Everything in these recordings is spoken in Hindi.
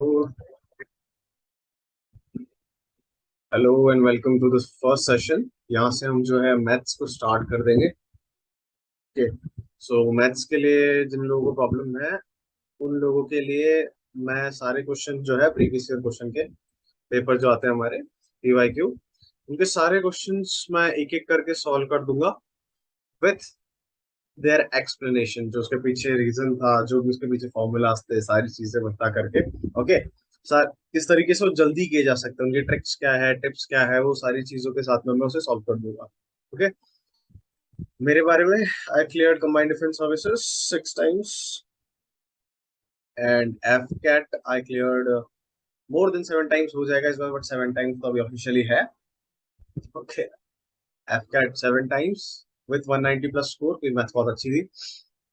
Hello and welcome to this first session. यहाँ से हम जो है मैथ्स को स्टार्ट कर देंगे। ओके, सो मैथ्स के लिए जिन लोगों को प्रॉब्लम है उन लोगों के लिए मैं सारे क्वेश्चन जो है प्रीवियस ईयर क्वेश्चन के पेपर जो आते हैं हमारे पीवाईक्यू, उनके सारे क्वेश्चंस मैं एक एक करके सॉल्व कर दूंगा विथ देयर एक्सप्लेनेशन। जो उसके पीछे रीजन था, जो भी उसके पीछे फॉर्मूलाज थे, सारी चीजें बता करके। ओके सर, किस तरीके से वो जल्दी किए जा सकते हैं, उनकी ट्रिक्स क्या है, टिप्स क्या है, वो सारी चीजों के साथ में मैं उसे सॉल्व कर दूंगा। ओके, मेरे बारे में, I cleared combined defence services 6 times and AFCAT I cleared more than 7 times. हो जाएगा इस बार, बट 7 टाइम्स तो अभी ऑफिशियली है। Okay, AFCAT 7 times with 190 plus score, फिर मैथ्स बहुत अच्छी थी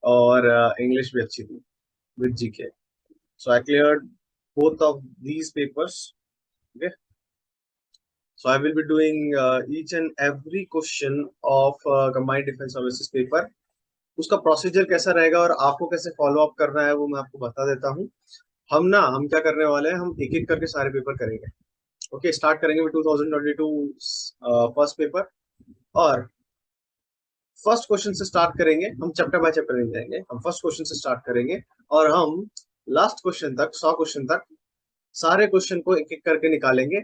और इंग्लिश भी अच्छी थी with GK. So I cleared both of these papers. Okay. So I will be doing each and every question of combined defense services paper. उसका प्रोसीजर कैसा रहेगा और आपको कैसे फॉलो अप करना है वो मैं आपको बता देता हूँ। हम क्या करने वाले हैं, हम एक एक करके सारे पेपर करेंगे। ओके, स्टार्ट करेंगे विद 2022 फर्स्ट पेपर। और फर्स्ट क्वेश्चन से स्टार्ट करेंगे, हम चैप्टर बाय चैप्टर नहीं जाएंगे, हम फर्स्ट क्वेश्चन से स्टार्ट करेंगे और हम लास्ट क्वेश्चन तक, 100 क्वेश्चन तक सारे क्वेश्चन को एक एक करके निकालेंगे।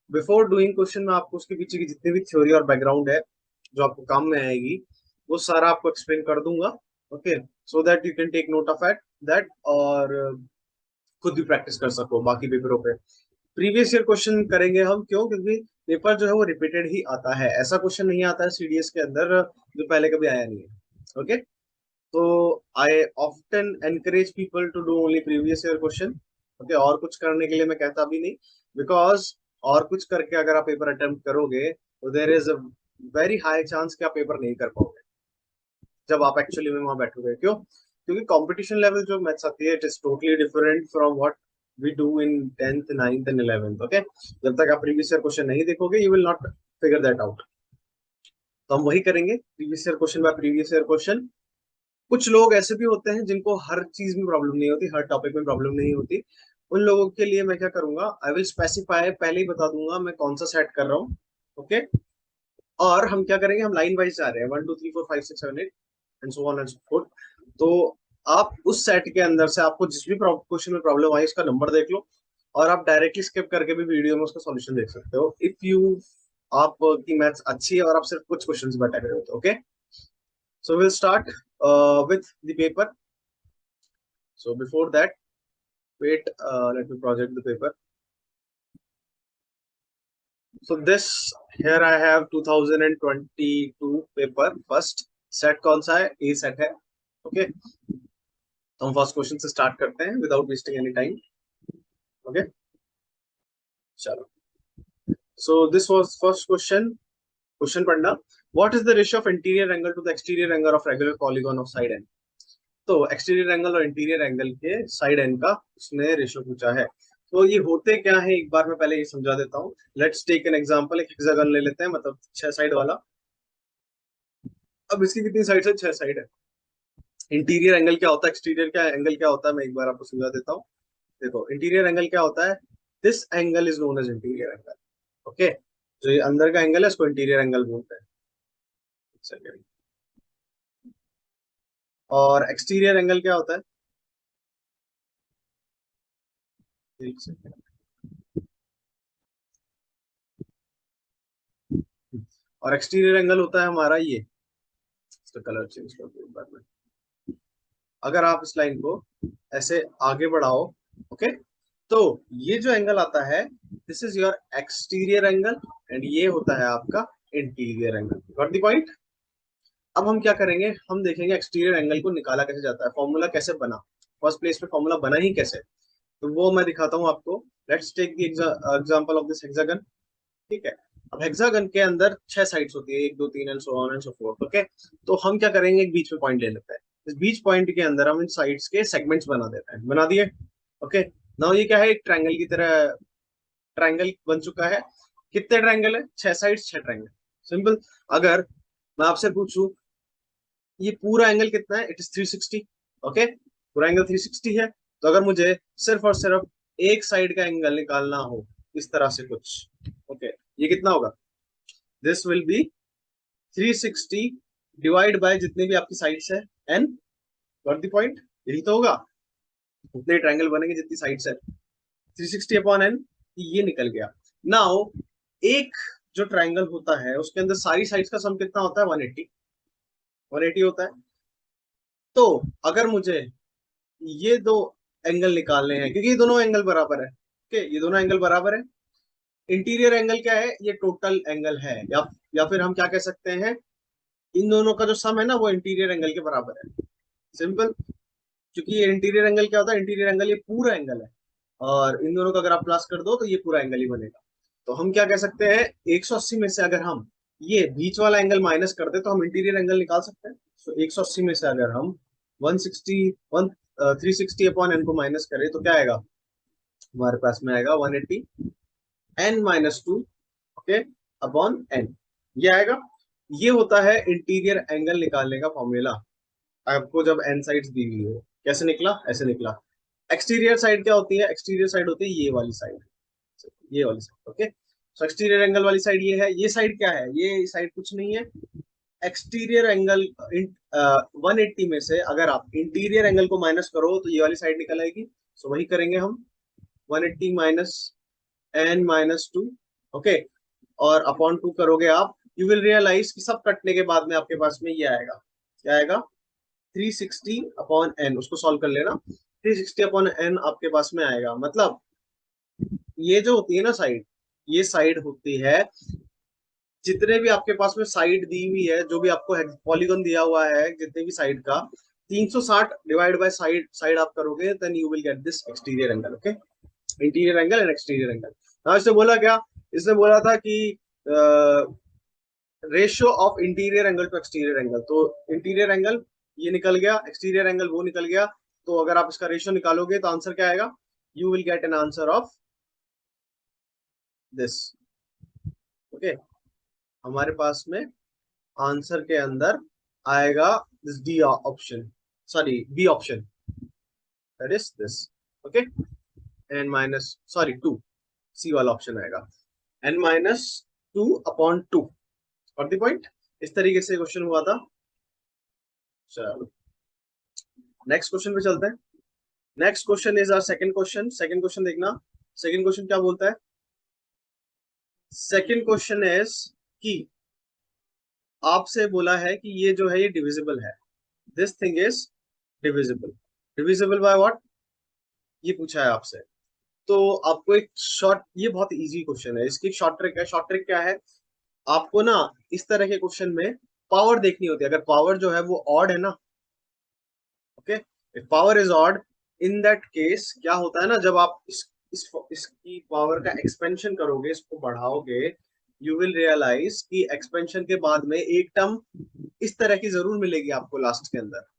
बिफोर डूइंग क्वेश्चन में आपको उसके पीछे की जितनी भी थ्योरी और बैकग्राउंड है जो आपको काम में आएगी, वो सारा आपको एक्सप्लेन कर दूंगा। Okay, so that you can take note of at that और खुद भी प्रैक्टिस कर सको बाकी पेपरों पे। प्रीवियस ईयर क्वेश्चन करेंगे हम, क्यों? क्योंकि पेपर जो है वो रिपीटेड ही आता है, ऐसा क्वेश्चन नहीं आता है सीडीएस के अंदर जो पहले कभी आया नहीं है। ओके, तो I often encourage people to do only previous year question. Okay, और कुछ करने के लिए मैं कहता भी नहीं, बिकॉज और कुछ करके अगर आप पेपर अटेम्प्ट करोगे तो there is a very high chance कि आप पेपर नहीं कर पाओगे जब आप एक्चुअली में वहां बैठोगे। क्यों? क्योंकि कंपटीशन लेवल जो मैथ्स आती है, it is totally different from what we do in 10th 9th and 11th। Okay, जब तक आप प्रीवियस ईयर क्वेश्चन नहीं देखोगे you will not figure that out. तो हम वही करेंगे, previous year question by previous year question. कुछ लोग ऐसे भी होते हैं जिनको हर चीज में प्रॉब्लम नहीं होती, हर टॉपिक में प्रॉब्लम नहीं होती। उन लोगों के लिए मैं क्या करूंगा, आई विल स्पेसिफाई, पहले ही बता दूंगा मैं कौन सा सेट कर रहा हूँ। ओके, और हम क्या करेंगे, हम लाइन वाइज जा रहे हैं, 1 2 3 4 5 6 7 8 and so on and so fourth. तो आप उस सेट के अंदर से आपको जिस भी क्वेश्चन में प्रॉब्लम आई उसका नंबर देख लो और आप डायरेक्टली स्किप करके भी वीडियो में उसका सॉल्यूशन देख सकते हो, इफ यू आप की मैथ्स अच्छी है और आप सिर्फ कुछ क्वेश्चंस बैठे रहे हो तो। Okay, so will start with the paper. So before that, wait, let me project the paper. So this here I have 2022 paper first set, कौन सा है? A set है। ओके, तो हम फर्स्ट क्वेश्चन से स्टार्ट करते हैं without wasting any time. Okay, चलो। So this was first question. Question पढ़ना, what is the ratio of interior angle to the exterior angle of regular polygon of side n? तो एक्सटीरियर एंगल और इंटीरियर एंगल के साइड एन का उसने रेशियो पूछा है। तो ये होते क्या है, एक बार मैं पहले ये समझा देता हूँ। लेट्स टेक एन एग्जांपल, एक हेक्सागन ले लेते हैं, मतलब 6 साइड वाला। अब इसकी कितनी साइड है? 6 साइड है। इंटीरियर एंगल क्या होता है, एक्सटीरियर क्या एंगल क्या होता है, मैं एक बार आपको समझा देता हूँ। देखो, इंटीरियर एंगल क्या होता है, this angle is known as interior angle. Okay, जो ये अंदर का एंगल है इसको इंटीरियर एंगल बोलते हैं। सेकंड, और एक्सटीरियर एंगल क्या होता है? एक सेकंड, और एक्सटीरियर एंगल होता है हमारा ये, इसका कलर चेंज कर दो एक बार में। अगर आप इस लाइन को ऐसे आगे बढ़ाओ, ओके, तो ये जो एंगल आता है, this is your exterior angle and ये होता है आपका interior angle. Got the point? अब हम क्या करेंगे, हम देखेंगे एक्सटीरियर एंगल को निकाला कैसे जाता है, फॉर्मूला कैसे बना, फर्स्ट प्लेस पे फॉर्मूला बना ही कैसे, तो वो मैं दिखाता हूँ आपको। Let's take the example of this hexagon. ठीक है, अब हेक्सागन के अंदर 6 साइड्स होती है, 1 2 3 and so on and so fourth. Okay, तो हम क्या करेंगे, एक बीच में पॉइंट ले लेते हैं। इस बीच पॉइंट के अंदर हम इन साइड्स के सेगमेंट्स बना देते हैं। बना दिए? ओके, नाउ ये क्या है, एक ट्रायंगल की तरह ट्रायंगल बन चुका है। कितने ट्रायंगल है? 6 साइड्स, 6 ट्रायंगल। सिंपल। अगर मैं आपसे पूछूं ये पूरा एंगल कितना है, इट इज 360। ओके, पूरा एंगल 360 है। तो अगर मुझे सिर्फ और सिर्फ एक साइड का एंगल निकालना हो इस तरह से कुछ, ओके, ये कितना होगा? This will be 360 divide by जितने भी आपकी साइड्स है एन, गॉट द पॉइंट? यही तो होगा, उतने ट्रायंगल बनेंगे जितनी साइड्स है, 360 अपॉन एन, ये निकल गया। नाउ एक जो ट्रायंगल होता है उसके अंदर सारी साइड्स का सम कितना होता है? 180, 180 होता है। तो अगर मुझे ये दो एंगल निकालने हैं, क्योंकि ये दोनों एंगल बराबर है, ओके, ये दोनों एंगल बराबर है। इंटीरियर एंगल क्या है? ये टोटल एंगल है, या फिर हम क्या कह सकते हैं, इन दोनों का जो सम है ना वो इंटीरियर एंगल के बराबर है। सिंपल, क्योंकि ये इंटीरियर एंगल क्या होता है? इंटीरियर एंगल ये पूरा एंगल है, और इन दोनों का अगर आप प्लस कर दो तो ये पूरा एंगल ही बनेगा। तो हम क्या कह सकते हैं, 180 में से अगर हम ये बीच वाला एंगल माइनस कर दे तो हम इंटीरियर एंगल निकाल सकते हैं। तो 180 में से अगर हम 360 अपॉन एन को माइनस करें तो क्या आएगा? हमारे पास में आएगा 180 n-2, ओके, अपॉन एन, ये आएगा। ये होता है इंटीरियर एंगल निकालने का फॉर्मूला, आपको जब एन साइड्स दी हुई हो। कैसे निकला? ऐसे निकला। एक्सटीरियर साइड क्या होती है? एक्सटीरियर साइड होती है ये वाली साइड, ये वाली साइड, ओके। सो एक्सटीरियर एंगल वाली साइड ये है, ये साइड क्या है? ये साइड कुछ नहीं है। एक्सटीरियर एंगल 180 में से अगर आप इंटीरियर एंगल को माइनस करो तो ये वाली साइड निकल आएगी। सो वही करेंगे हम, 180 माइनस n-2, ओके, और अपॉन 2 करोगे आप, यू विल रियलाइज कि सब कटने के बाद में आपके पास में ये आएगा, क्या आएगा? 360 अपॉन एन, उसको सॉल्व कर लेना, 360 अपॉन एन आपके पास में आएगा। मतलब ये जो होती है ना साइड, ये साइड होती है, जितने भी आपके पास में साइड दी हुई है, जो भी आपको पॉलीगन दिया हुआ है जितने भी साइड का, 360 डिवाइड बाय साइड, साइड आप करोगे, then you will get this exterior angle, okay, interior angle and exterior angle. हाँ, इसने बोला क्या? इसने बोला था कि ratio of interior angle to exterior angle. तो इंटीरियर एंगल ये निकल गया, एक्सटीरियर एंगल वो निकल गया। तो अगर आप इसका रेशियो निकालोगे तो आंसर क्या आएगा? You will get an answer of this, okay. हमारे पास में आंसर के अंदर आएगा this D option, sorry B option, that is this, okay, n-2, C वाला ऑप्शन आएगा, n-2 अपॉन 2, और द पॉइंट। इस तरीके से क्वेश्चन हुआ था। चलो नेक्स्ट क्वेश्चन पे चलते हैं। Next question is our second question. Second question देखना, सेकंड क्वेश्चन क्या बोलता है? सेकंड क्वेश्चन इज कि आपसे बोला है कि ये जो है ये डिविजिबल है, this thing is divisible, divisible by what, ये पूछा है आपसे। तो आपको एक शॉर्ट, ये बहुत इजी क्वेश्चन है, इसकी शॉर्ट ट्रिक है। शॉर्ट ट्रिक क्या है? आपको ना इस तरह के क्वेश्चन में पावर देखनी होती है। अगर पावर जो है वो ऑड है ना, okay, if power is odd, in that case क्या होता है ना, जब आप इसकी पावर का एक्सपेंशन करोगे, इसको बढ़ाओगे, यू विल रियलाइज कि एक्सपेंशन के बाद में एक टर्म इस तरह की जरूर मिलेगी आपको लास्ट के अंदर,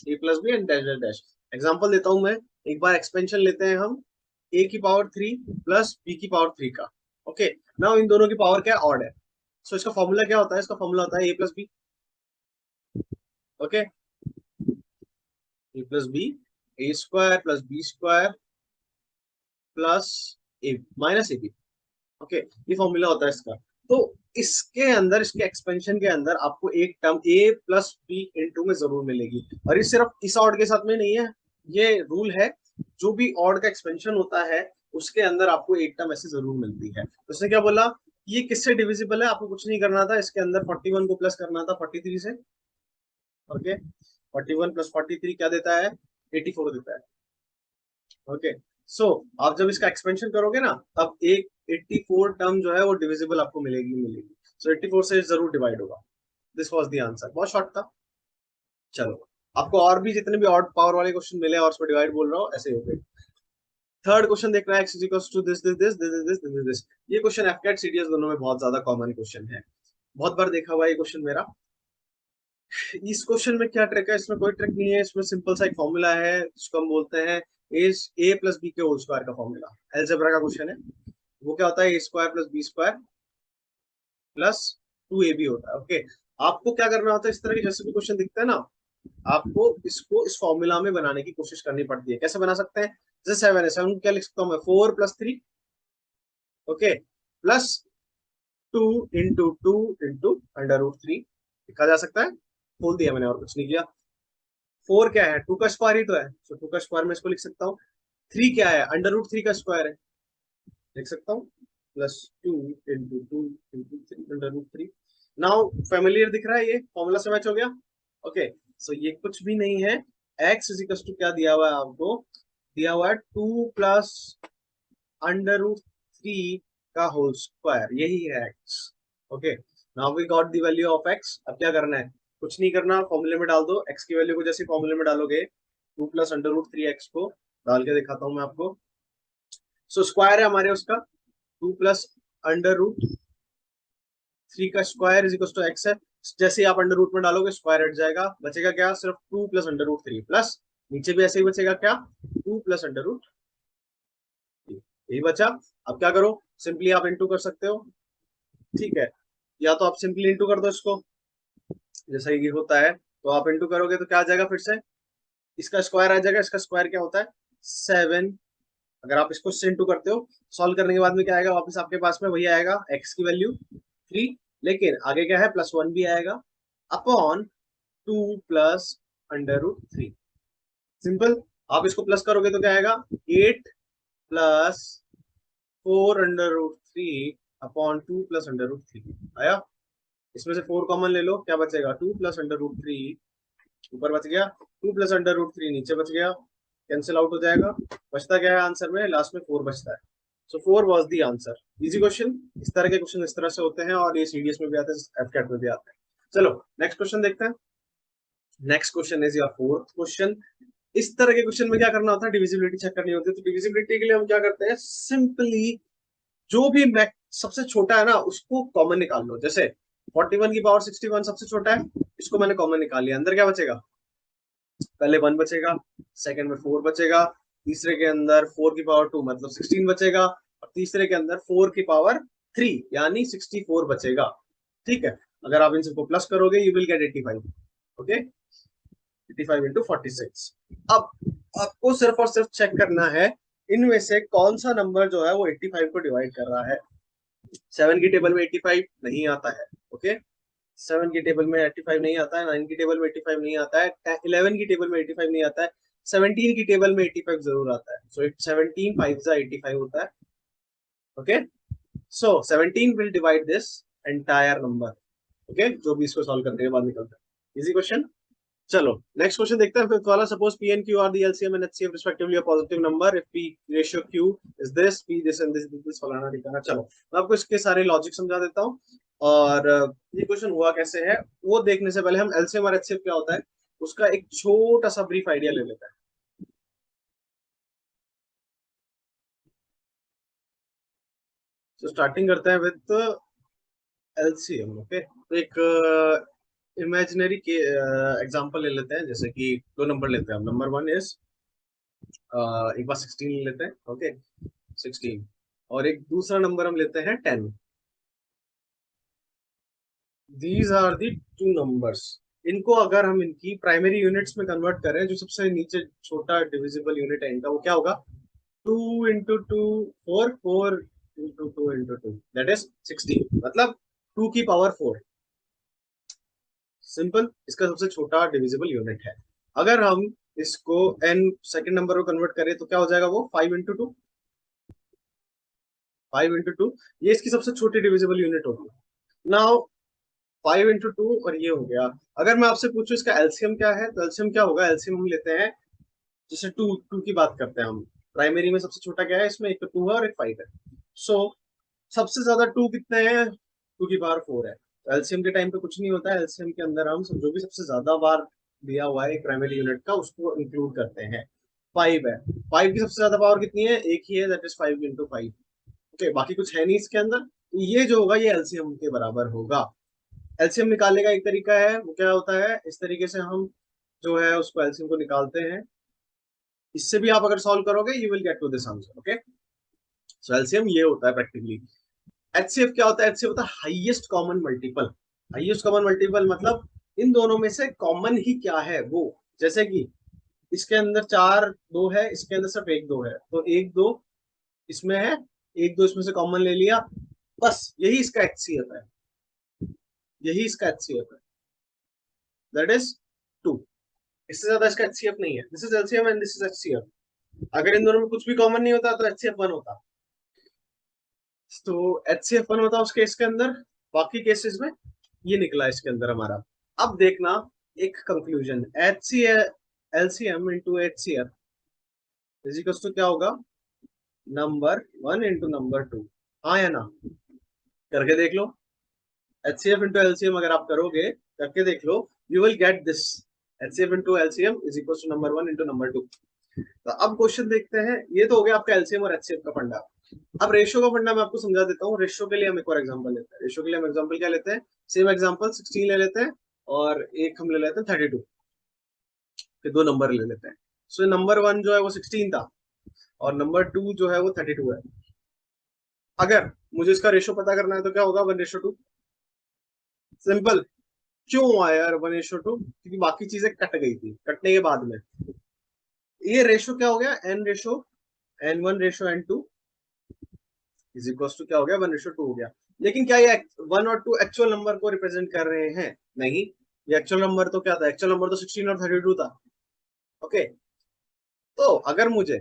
A plus B and dash dash dash. Example देता हूं मैं, एक बार एक्सपेंशन लेते हैं हम, ए की पावर 3 प्लस बी की पावर 3 का, ओके। नाउ इन दोनों की पावर क्या ऑड है, सो इसका फॉर्मूला क्या होता है? इसका फॉर्मूला होता है A plus B, okay, A plus B, A square plus B square plus A minus A B, okay, ये फॉर्मूला होता है इसका। तो इसके अंदर, इसके एक्सपेंशन के अंदर आपको एक टर्म ए प्लस बी इंटू में जरूर मिलेगी, और ये सिर्फ इस ऑड के साथ में नहीं है, ये रूल है, जो भी ऑड का एक्सपेंशन होता है उसके अंदर आपको एक टर्म ऐसे जरूर मिलती है। तो उसने क्या बोला, ये किससे डिविजिबल है? आपको कुछ नहीं करना था, इसके अंदर 41 को प्लस करना था 43 से, ओके, 41 प्लस 43 क्या देता है? 84 देता है, ओके। सो आप जब इसका एक्सपेंशन करोगे ना, तब एक 84 टर्म जो है वो डिविजिबल आपको मिलेगी मिलेगी। सो 84 से जरूर डिवाइड होगा। दिस वाज द आंसर, बहुत शॉर्ट था। चलो, आपको और भी जितने भी ऑड पावर वाले क्वेश्चन मिले और उसमें डिवाइड बोल रहा हूँ, ऐसे हो गए। थर्ड क्वेश्चन देख रहा है, x is equals to this this this this this this this. ये क्वेश्चन एफकेट सीडीएस दोनों में बहुत ज्यादा कॉमन क्वेश्चन है, बहुत बार देखा हुआ है ये क्वेश्चन मेरा। इस क्वेश्चन में क्या ट्रिक है? इसमें कोई ट्रिक नहीं है, इसमें सिंपल सा एक फॉर्मूला है जिसको हम बोलते हैं इज ए प्लस बी के होल स्क्वायर का फॉर्मूला। अलजेब्रा का क्वेश्चन है, वो क्या होता है? A square plus B square plus 2ab होता है, ओके। आपको क्या करना होता है, इस तरह के जैसे भी क्वेश्चन दिखता है ना, आपको इसको इस फॉर्मूला में बनाने की कोशिश करनी पड़ती है। कैसे बना सकते हैं? जैसे 7 है, 7 क्या लिख सकता हूँ मैं, 4+3, ओके, प्लस 2 × 2 × √3 लिखा जा सकता है। बोल दिया मैंने और कुछ नहीं किया। 4 क्या है, 2 का स्क्वायर ही तो है, तो 2 का स्क्वायर में इसको लिख सकता हूँ। 3 क्या है, √3 का स्क्वायर है, लिख सकता हूँ, +2 × 2 × 3 √3। नाउ फेमिलियर दिख रहा है, ये फॉर्मूला से मैच हो गया। ओके, सो ये कुछ भी नहीं है, x इजिकल्स टू क्या दिया हुआ है आपको, दिया हुआ है 2 + √3 का होल स्क्वायर, यही है x। Okay, now we got the value of x। अब क्या करना है, कुछ नहीं करना, फॉर्मूले में डाल दो x की वैल्यू को, जैसे फॉर्मूले में डालोगे 2 + √3x को डाल के दिखाता हूं मैं आपको। सो स्क्वायर है हमारे उसका 2 + √3 का square is equal to x है। जैसे ही आप अंडर रूट में डालोगे स्क्वायर हट जाएगा, बचेगा क्या, सिर्फ 2 + √3 प्लस नीचे भी ऐसे ही बचेगा क्या, 2 + √3, यही बचा। अब क्या करो, सिंपली आप इंटू कर सकते हो, ठीक है, या तो आप सिंपली इंटू कर दो इसको, जैसा ये होता है, तो आप इंटू करोगे तो क्या आ जाएगा, फिर से इसका स्क्वायर आ जाएगा, इसका स्क्वायर क्या होता है 7। अगर आप इसको इंटू करते हो, सॉल्व करने के बाद में क्या आएगा, वापस आपके पास में वही आएगा, x की वैल्यू 3, लेकिन आगे क्या है, +1 भी आएगा अपॉन 2 + √3। सिंपल, आप इसको प्लस करोगे तो क्या आएगा, 8 + 4 √3 अपॉन 2 + √3 आया। इसमें से 4 कॉमन ले लो, क्या बचेगा, 2 + √3 ऊपर बच गया, 2 + √3 नीचे बच गया, कैंसिल आउट हो जाएगा, बचता क्या है आंसर में, लास्ट में 4 बचता है। सो 4 was the answer. Easy question, इस तरह के क्वेश्चन इस तरह से होते हैं, और ये सीडीएस में भी आते हैं, एफकेट में भी आते हैं। चलो नेक्स्ट क्वेश्चन देखते हैं। Next question is your fourth question. इस तरह के क्वेश्चन में क्या करना होता है, डिविजिबिलिटी चेक करनी होती है। तो डिविजिबिलिटी के लिए हम क्या करते हैं, सिंपली जो भी मैक्स सबसे छोटा है ना उसको कॉमन निकाल लो। जैसे 41 की पावर 61 सबसे छोटा है, इसको मैंने कॉमन निकाल लिया, अंदर क्या बचेगा, पहले 1 बचेगा, सेकंड में 4 बचेगा, तीसरे के अंदर 4 की पावर 2 मतलब 16 बचेगा, और तीसरे के अंदर 4 की पावर 3 यानी 64 बचेगा। ठीक है, अगर आप इन सबको प्लस करोगे यू विल गेट 85। ओके, 85 × 46। अब आपको सिर्फ और सिर्फ चेक करना है इनमें से कौन सा नंबर जो है वो 85 को डिवाइड कर रहा है। 7 की टेबल में 85 नहीं आता है, ओके, 7 की टेबल में 85 नहीं आता है, 9 की टेबल में 85 नहीं आता है, 11 की टेबल में 85 नहीं आता है, 17 की टेबल में 85 जरूर आता है। सो इट 17 5 85 होता है। Okay, so 17 will divide this entire number. Okay, जो भी इसको सॉल्व करने के बाद निकलता है। Easy question. चलो नेक्स्ट क्वेश्चन देखते हैं। फिफ्थ वाला, suppose P and Q R the LCM and HCF respectively a positive number if P ratio Q is this, P this and this फलाना ठिकाना। चलो मैं आपको इसके सारे लॉजिक समझा देता हूँ, और ये क्वेश्चन हुआ कैसे है वो देखने से पहले हम एलसीएम और एचसीएफ क्या होता है उसका एक छोटा सा ब्रीफ आइडिया ले लेते हैं। तो स्टार्टिंग करते हैं विद एलसीएम। ओके, तो एक इमेजिनरी के एग्जांपल ले लेते हैं, जैसे कि दो नंबर लेते हैं हम। नंबर 1 इज, एक बार 16 ले लेते हैं, ओके, 16, और एक दूसरा नंबर हम लेते हैं 10। These are the two numbers. इनको अगर हम इनकी प्राइमरी यूनिट्स में कन्वर्ट करें, जो सबसे नीचे छोटा डिविजिबल यूनिट है इनका, वो क्या होगा, 2 × 2 4, 4 × 2 × 2 दैट इज 16, मतलब 2 की पावर 4। सिंपल, इसका सबसे छोटा डिविजिबल यूनिट है। अगर हम इसको n सेकंड नंबर को कन्वर्ट करें तो क्या हो जाएगा, वो 5 × 2, 5 × 2, ये इसकी सबसे छोटी डिविजिबल यूनिट होगी। नाउ 5 × 2 और ये हो गया। अगर मैं आपसे पूछूं इसका एलसीएम क्या है, तो एलसीएम क्या होगा, एलसीएम हम लेते हैं, जैसे 2 की बात करते हैं हम, प्राइमरी में सबसे छोटा क्या है इसमें, एक तो 2 है और एक 5 है। सो सबसे ज्यादा 2 कितने हैं, 2 की पावर 4 है। तो एलसीएम के टाइम पे कुछ नहीं होता है, एलसीएम के अंदर हम जो भी सबसे ज्यादा बार दिया हुआ है एक प्राइमरी यूनिट का उसको इंक्लूड करते हैं। 5 है, 5 की सबसे ज्यादा पावर कितनी है, एक ही है, दैट इज 5 × 5। ओके, बाकी कुछ है नहीं इसके अंदर, तो ये जो होगा ये एलसीएम के बराबर होगा। एलसीएम निकालने का एक तरीका है, वो क्या होता है, इस तरीके से हम जो है उसको एलसीएम को निकालते हैं। इससे भी आप अगर सॉल्व करोगे you will get to this answer. Okay, so LCM ये होता है प्रैक्टिकली। एचसीएफ क्या होता है, एचसीएफ होता है highest common multiple. Highest common multiple मतलब इन दोनों में से कॉमन ही क्या है वो, जैसे कि इसके अंदर 4 2 है, इसके अंदर सिर्फ 1 2 है, तो 1 2 इसमें है, 1 2 इसमें से कॉमन ले लिया, बस यही इसका एचसीएफ है, यही इसका एचसीएफ है, दैट इज 2। इससे ज्यादा इसका एचसीएफ नहीं है। This is LCM and this is HCF. अगर इन दोनों में कुछ भी कॉमन नहीं होता तो एचसीएफ 1 होता, तो एचसीएफ 1 होता उस केस के अंदर। बाकी केसेस में ये निकला इसके अंदर हमारा। अब देखना एक conclusion, LCM into HCF is equal to क्या होगा, नंबर 1 इंटू नंबर 2। हाँ या ना, करके देख लो। एचसीएफ इंटू एलसीएम अगर आप करोगे, करके देख लो, you will get this, HCF into LCM is equal to number 1 into number 2। तो अब क्वेश्चन देखते हैं, ये तो हो गया आपका एलसीएम और एचसीएफ का फंडा। अब रेशियो का फंडा मैं आपको समझा देता हूँ। रेशियो के लिए हम एक और एग्जांपल लेते हैं। रेशियो के लिए हम एग्जांपल क्या लेते हैं, सेम एग्जांपल 16 ले लेते हैं और एक हम ले लेते हैं 32, फिर दो नंबर ले लेते हैं। सो नंबर 1 जो है वो 16 था और नंबर 2 जो है वो 32 है। अगर मुझे इसका रेशियो पता करना है तो क्या होगा, 1:2। सिंपल। क्यों आया यार 1:2, क्योंकि बाकी चीजें कट गई थी, कटने के बाद में ये रेशियो क्या हो गया, n1:n2 इज इक्वल टू क्या हो गया, 1:2 हो गया। लेकिन क्या ये 1 और 2 एक्चुअल नंबर को रिप्रेजेंट कर रहे हैं? नहीं, ये एक्चुअल नंबर तो क्या था, एक्चुअल नंबर तो 16 और 32 था। ओके, तो अगर मुझे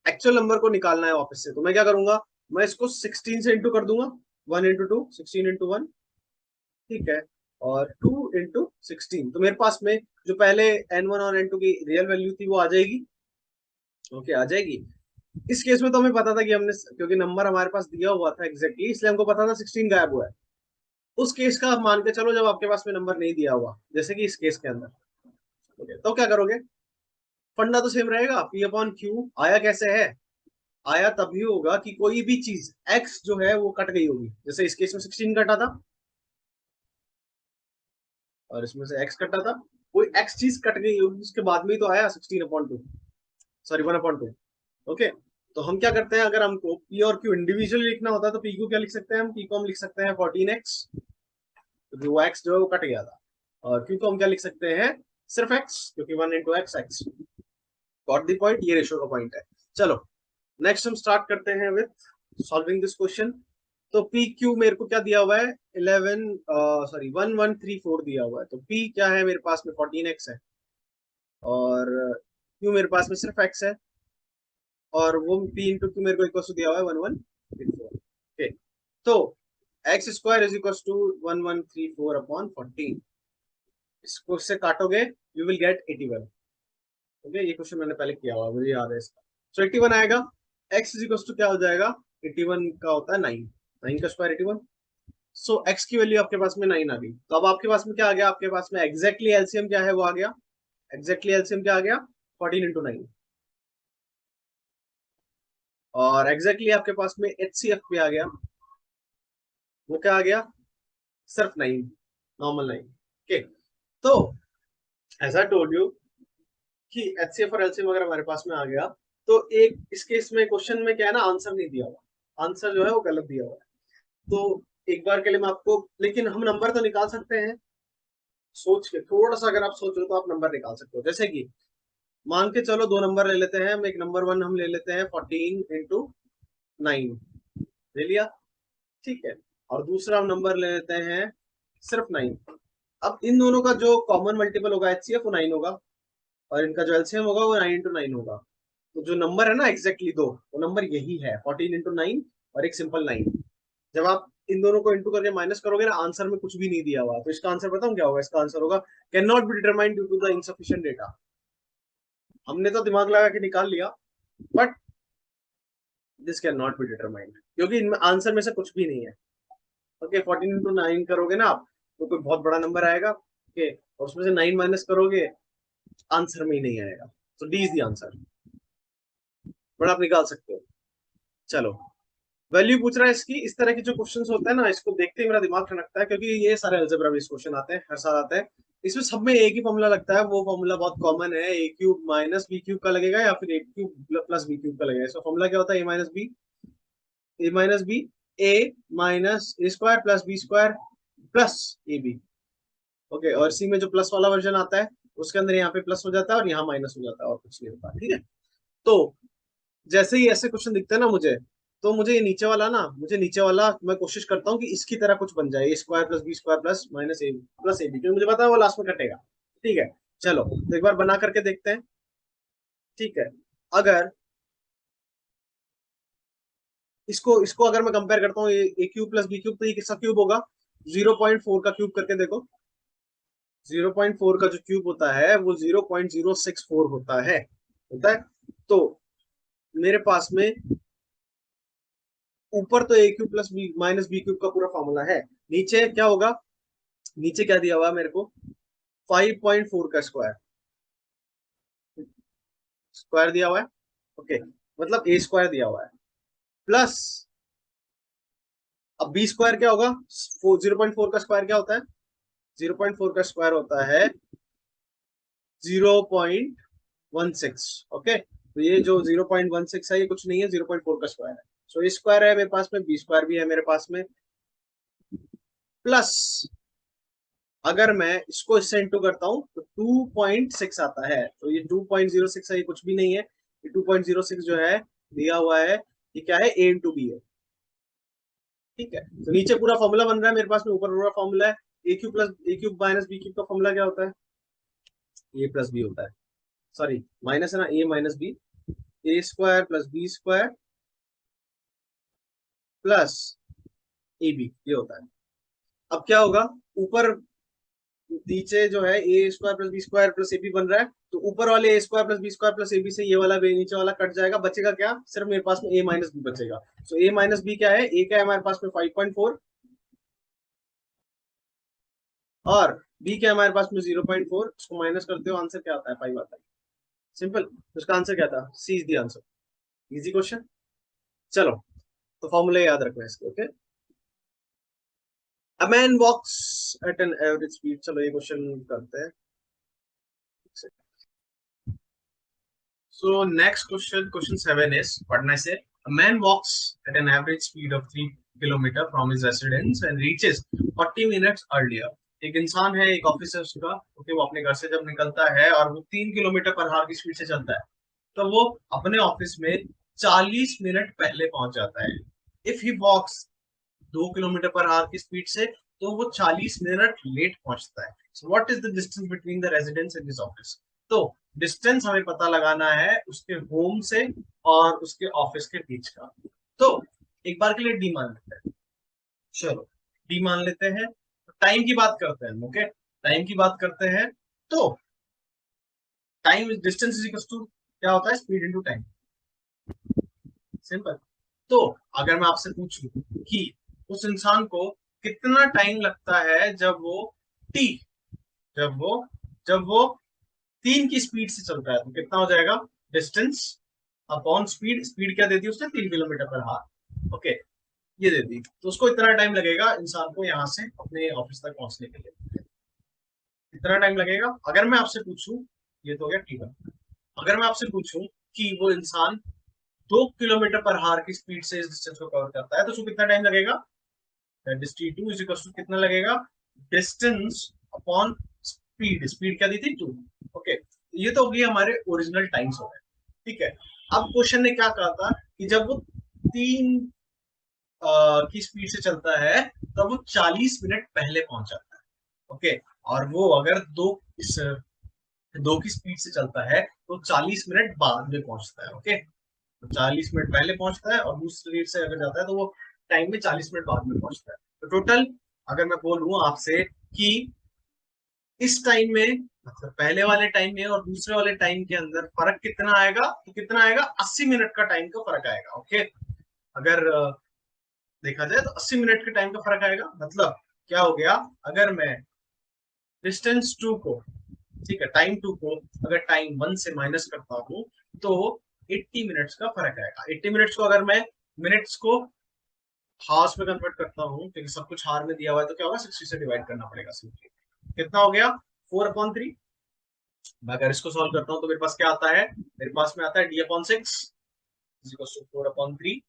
एक्चुअल नंबर को निकालना है वापस से, तो मैं क्या करूंगा, मैं इसको 16 से इंटू कर दूंगा, 1 इंटू 2, 16 इंटू 1, ठीक है, और 2 इंटू 16। तो मेरे पास में जो पहले n1 और n2 की रियल वैल्यू थी वो आ जाएगी। ओके, आ जाएगी। इस केस में तो हमें पता था कि हमने, क्योंकि नंबर हमारे पास दिया हुआ था एग्जैक्टली, इसलिए हमको पता था 16 गायब हुआ है। उस केस का आप मान के चलो जब आपके पास में नंबर नहीं दिया हुआ, जैसे कि इस केस के अंदर, ओके, तो क्या करोगे, फंडा तो सेम रहेगा, पी अपॉन क्यू। आया कैसे है, आया तभी होगा कि कोई भी चीज x जो है वो कट गई होगी। जैसे इस केस में 16 कटा था और इसमें से x कटा था, कोई x चीज कट गई होगी, उसके बाद में ही तो आया 16/2, सॉरी 1/2। ओके, तो हम क्या करते हैं, अगर हमको p और q इंडिविजुअली लिखना होता है तो p को क्या लिख सकते हैं, हम p को हम लिख सकते हैं 14x, क्योंकि वो x जो है वो कट गया था, और q को हम क्या लिख सकते हैं, सिर्फ x, क्योंकि 1 into x x. Got the point, ये रेशियो का पॉइंट है। चलो नेक्स्ट हम स्टार्ट करते हैं विथ सॉल्विंग दिस क्वेश्चन। तो पी क्यू मेरे को क्या दिया हुआ है, 1134 दिया हुआ है। तो पी क्या है मेरे पास में, 14x है, और क्यू मेरे पास में सिर्फ x है, और वो पी इंटू क्यू मेरे को इक्वल टू दिया हुआ है 1134। ओके, तो x square is equal to 1134 upon 14। इसको इससे काटोगे यू विल गेट 81। ओके, ये क्वेश्चन मैंने पहले किया हुआ, मुझे याद है इसका। सो 81 आएगा। x इज इक्वल टू क्या हो जाएगा, 81 का होता है 9, 9 का स्क्वायर 81। सो x की वैल्यू आपके पास में 9 आ गई। तो अब आपके पास में क्या आ गया, आपके पास में एग्जैक्टली एलसीएम क्या है वो आ गया, एग्जैक्टली एलसीएम क्या आ गया, 14 इंटू 9। और एग्जैक्टली आपके पास में एचसीएफ भी आ गया, वो क्या आ गया, सिर्फ 9, नॉर्मल 9। ओके, तो एज आई टोल्ड यू कि एचसीएफ और एलसीएम अगर हमारे पास में आ गया, तो एक इस केस में क्वेश्चन में क्या है ना, आंसर नहीं दिया हुआ, आंसर जो है वो गलत दिया हुआ है। तो एक बार के लिए मैं आपको, लेकिन हम नंबर तो निकाल सकते हैं, सोच के थोड़ा सा अगर आप सोचो तो आप नंबर निकाल सकते हो। जैसे कि मान के चलो दो नंबर ले लेते हैं हम, एक नंबर 1 हम ले लेते हैं 14 इंटू 9, ले लिया, ठीक है, और दूसरा हम नंबर ले लेते हैं सिर्फ 9। अब इन दोनों का जो कॉमन मल्टीपल होगा एचसीएफ वो 9 होगा, और इनका जो एलसीएम होगा वो 9 इंटू 9 होगा। तो जो नंबर है ना एग्जैक्टली दो, वो नंबर यही है 14 इंटू 9 और एक सिंपल 9। जब आप इन दोनों को इंटू करके माइनस करोगे ना, आंसर में कुछ भी नहीं दिया हुआ, तो इसका आंसर बताऊं क्या होगा, इसका आंसर होगा can not be determined due to the insufficient data. हमने तो दिमाग लगा के निकाल लिया, but this can not be determined, क्योंकि इनमें आंसर में से कुछ भी नहीं है। ओके, 14 इंटू 9 करोगे ना आप, तो कोई बहुत बड़ा नंबर आएगा, ओके, और उसमें से 9 माइनस करोगे, आंसर में ही नहीं आएगा। तो D is the answer, but आप निकाल सकते हो। चलो, वैल्यू पूछ रहा है इसकी। इस तरह के जो क्वेश्चंस होते हैं ना, इसको देखते ही मेरा दिमाग ठनकता है, क्योंकि ये सारे अलजेब्रा बेस्ड क्वेश्चन आते हैं, हर साल आते हैं। इसमें सब में एक ही फॉर्मूला लगता है, वो फॉर्मूला बहुत कॉमन है, A cube minus B cube का लगेगा, या फिर A cube plus B cube का लगेगा। इसका फॉर्मूला क्या होता है, A minus B, A minus A square plus B square plus A B. Okay, और सी में जो प्लस वाला वर्जन आता है उसके अंदर यहाँ पे प्लस हो जाता है और यहाँ माइनस हो जाता है और कुछ नहीं होता, ठीक है। तो जैसे ही ऐसे क्वेश्चन दिखते हैं ना मुझे, तो मुझे ये नीचे वाला ना, मुझे नीचे वाला मैं कोशिश करता हूँ कि इसकी तरह कुछ बन जाए, A square plus B square plus minus A plus A B, क्योंकि मुझे पता है वो लास्ट में कटेगा, ठीक है। चलो तो एक बार बना करके देखते हैं, ठीक है। अगर इसको इसको अगर मैं कंपेयर करता हूँ ए क्यूब प्लस बी क्यूब, तो ये किसका क्यूब होगा? 0.4 का क्यूब करके देखो। 0.4 का जो क्यूब होता है वो 0.064 होता है। तो मेरे पास में ऊपर तो A cube plus B minus B cube का पूरा फॉर्मूला है, नीचे क्या होगा? नीचे क्या दिया हुआ है मेरे को? 5.4 का स्क्वायर स्क्वायर दिया हुआ है, ओके, मतलब ए स्क्वायर दिया हुआ है, प्लस अब बी स्क्वायर क्या होगा? 0.4 का स्क्वायर क्या होता है? 0.4 का स्क्वायर होता है 0.16, ओके। तो ये जो 0.16 है ये कुछ नहीं है, 0.4 का स्क्वायर है। सो ए स्क्वायर है मेरे पास में, बी स्क्वायर भी है मेरे पास में, प्लस अगर मैं इसको इससे इंटू करता हूं तो 2.6 आता है। तो ये 2.06 है, ये कुछ भी नहीं है। ये 2.06 जो है दिया हुआ है, ये क्या है? ए इंटू बी है, ठीक है। तो नीचे पूरा फॉर्मूला बन रहा है मेरे पास में, ऊपर पूरा फॉर्मूला है। A cube plus A cube minus B cube का फॉर्मूला क्या होता है? ए प्लस बी होता है, सॉरी माइनस है ना, A minus B, A square plus B square plus A B, ये होता है। अब क्या होगा? ऊपर नीचे जो है A square plus B square plus A B बन रहा है, तो ऊपर वाले A square plus B square plus A B से ये वाला नीचे वाला कट जाएगा, बचेगा क्या? सिर्फ मेरे पास में ए माइनस बी बचेगा। सो ए माइनस बी क्या है? ए क्या है हमारे पास में? 5.4, और बी क्या है हमारे पास में? 0.4। इसको माइनस करते हो आंसर क्या आता है? 5 आता है, सिंपल। उसका आंसर क्या था? C is the answer. Easy question. चलो तो फॉर्मूले याद रखना है इसके, okay. A man walks at an average speed, चलो ये क्वेश्चन करते हैं। So next question, question 7 is, पढ़ने से, a man walks at an average speed of 3 kilometre from his residence and reaches 40 minutes earlier. एक इंसान है, एक ऑफिस है उसका, ओके, वो अपने घर से जब निकलता है और वो 3 किलोमीटर पर हार की स्पीड से चलता है, तो वो अपने ऑफिस में 40 मिनट पहले पहुंच जाता है। If he walks 2 kilometre per hour की स्पीड से, तो वो 40 मिनट लेट पहुंचता है। So what is the distance between the residence and his office? तो डिस्टेंस हमें पता लगाना है उसके होम से और उसके ऑफिस के बीच का। तो एक बार के लिए डी मान लेते हैं, चलो डी मान लेते हैं। टाइम की बात करते हैं, ओके, टाइम की बात करते हैं। तो time distance is equal to क्या होता है? Speed into time, simple. तो अगर मैं आपसे पूछूं कि उस इंसान को कितना टाइम लगता है जब वो टी जब वो जब वो 3 की स्पीड से चलता है, तो कितना हो जाएगा? Distance upon speed. स्पीड क्या दे दी उसने? 3 किलोमीटर पर हार, ओके, ये दे दी। तो उसको इतना टाइम लगेगा इंसान को यहाँ से अपने ऑफिस तक पहुंचने के लिए, इतना टाइम लगेगा। अगर मैं आपसे पूछूं, ये तो हो गया T1। अगर मैं आपसे पूछूं कि वो इंसान 2 किलोमीटर पर हार की स्पीड से इस डिस्टेंस को कवर करता है, तो उसको कितना टाइम लगेगा? T2 इज इक्वल टू कितना लगेगा? Distance upon speed. स्पीड क्या दी थी? 2, ओके। ये तो हो गई हमारे ओरिजिनल टाइम्स हो गए, ठीक है। अब क्वेश्चन ने क्या कहा था कि जब वो 3 की स्पीड से चलता है तब वो 40 मिनट पहले पहुंच जाता है, ओके। और वो अगर 2 की स्पीड से चलता है तो 40 मिनट बाद में पहुंचता है, ओके। तो 40 मिनट पहले पहुंचता है और दूसरी स्पीड से अगर जाता है तो वो टाइम में 40 मिनट बाद में पहुंचता है। तो टोटल अगर मैं बोलूं आपसे कि इस टाइम में, मतलब पहले वाले टाइम में और दूसरे वाले टाइम के अंदर फर्क कितना आएगा, तो कितना आएगा? 80 मिनट का टाइम का फर्क आएगा, ओके। अगर देखा जाए तो 80 मिनट के टाइम का फर्क आएगा। मतलब क्या हो गया? अगर मैं डिस्टेंस 2 को, ठीक है, टाइम 2 को अगर टाइम 1 से माइनस करता हूं तो 80 मिनट्स का फर्क आएगा। 80 मिनट्स को अगर मैं मिनट्स को हार्स में कन्वर्ट करता हूँ, क्योंकि सब कुछ हार में दिया हुआ है, तो क्या होगा? 60 से डिवाइड करना पड़ेगा सिंपली। कितना हो गया? 4/3। मैं अगर इसको सॉल्व करता हूँ तो मेरे पास क्या आता है? मेरे पास में आता है D/6 is equals to 4/3,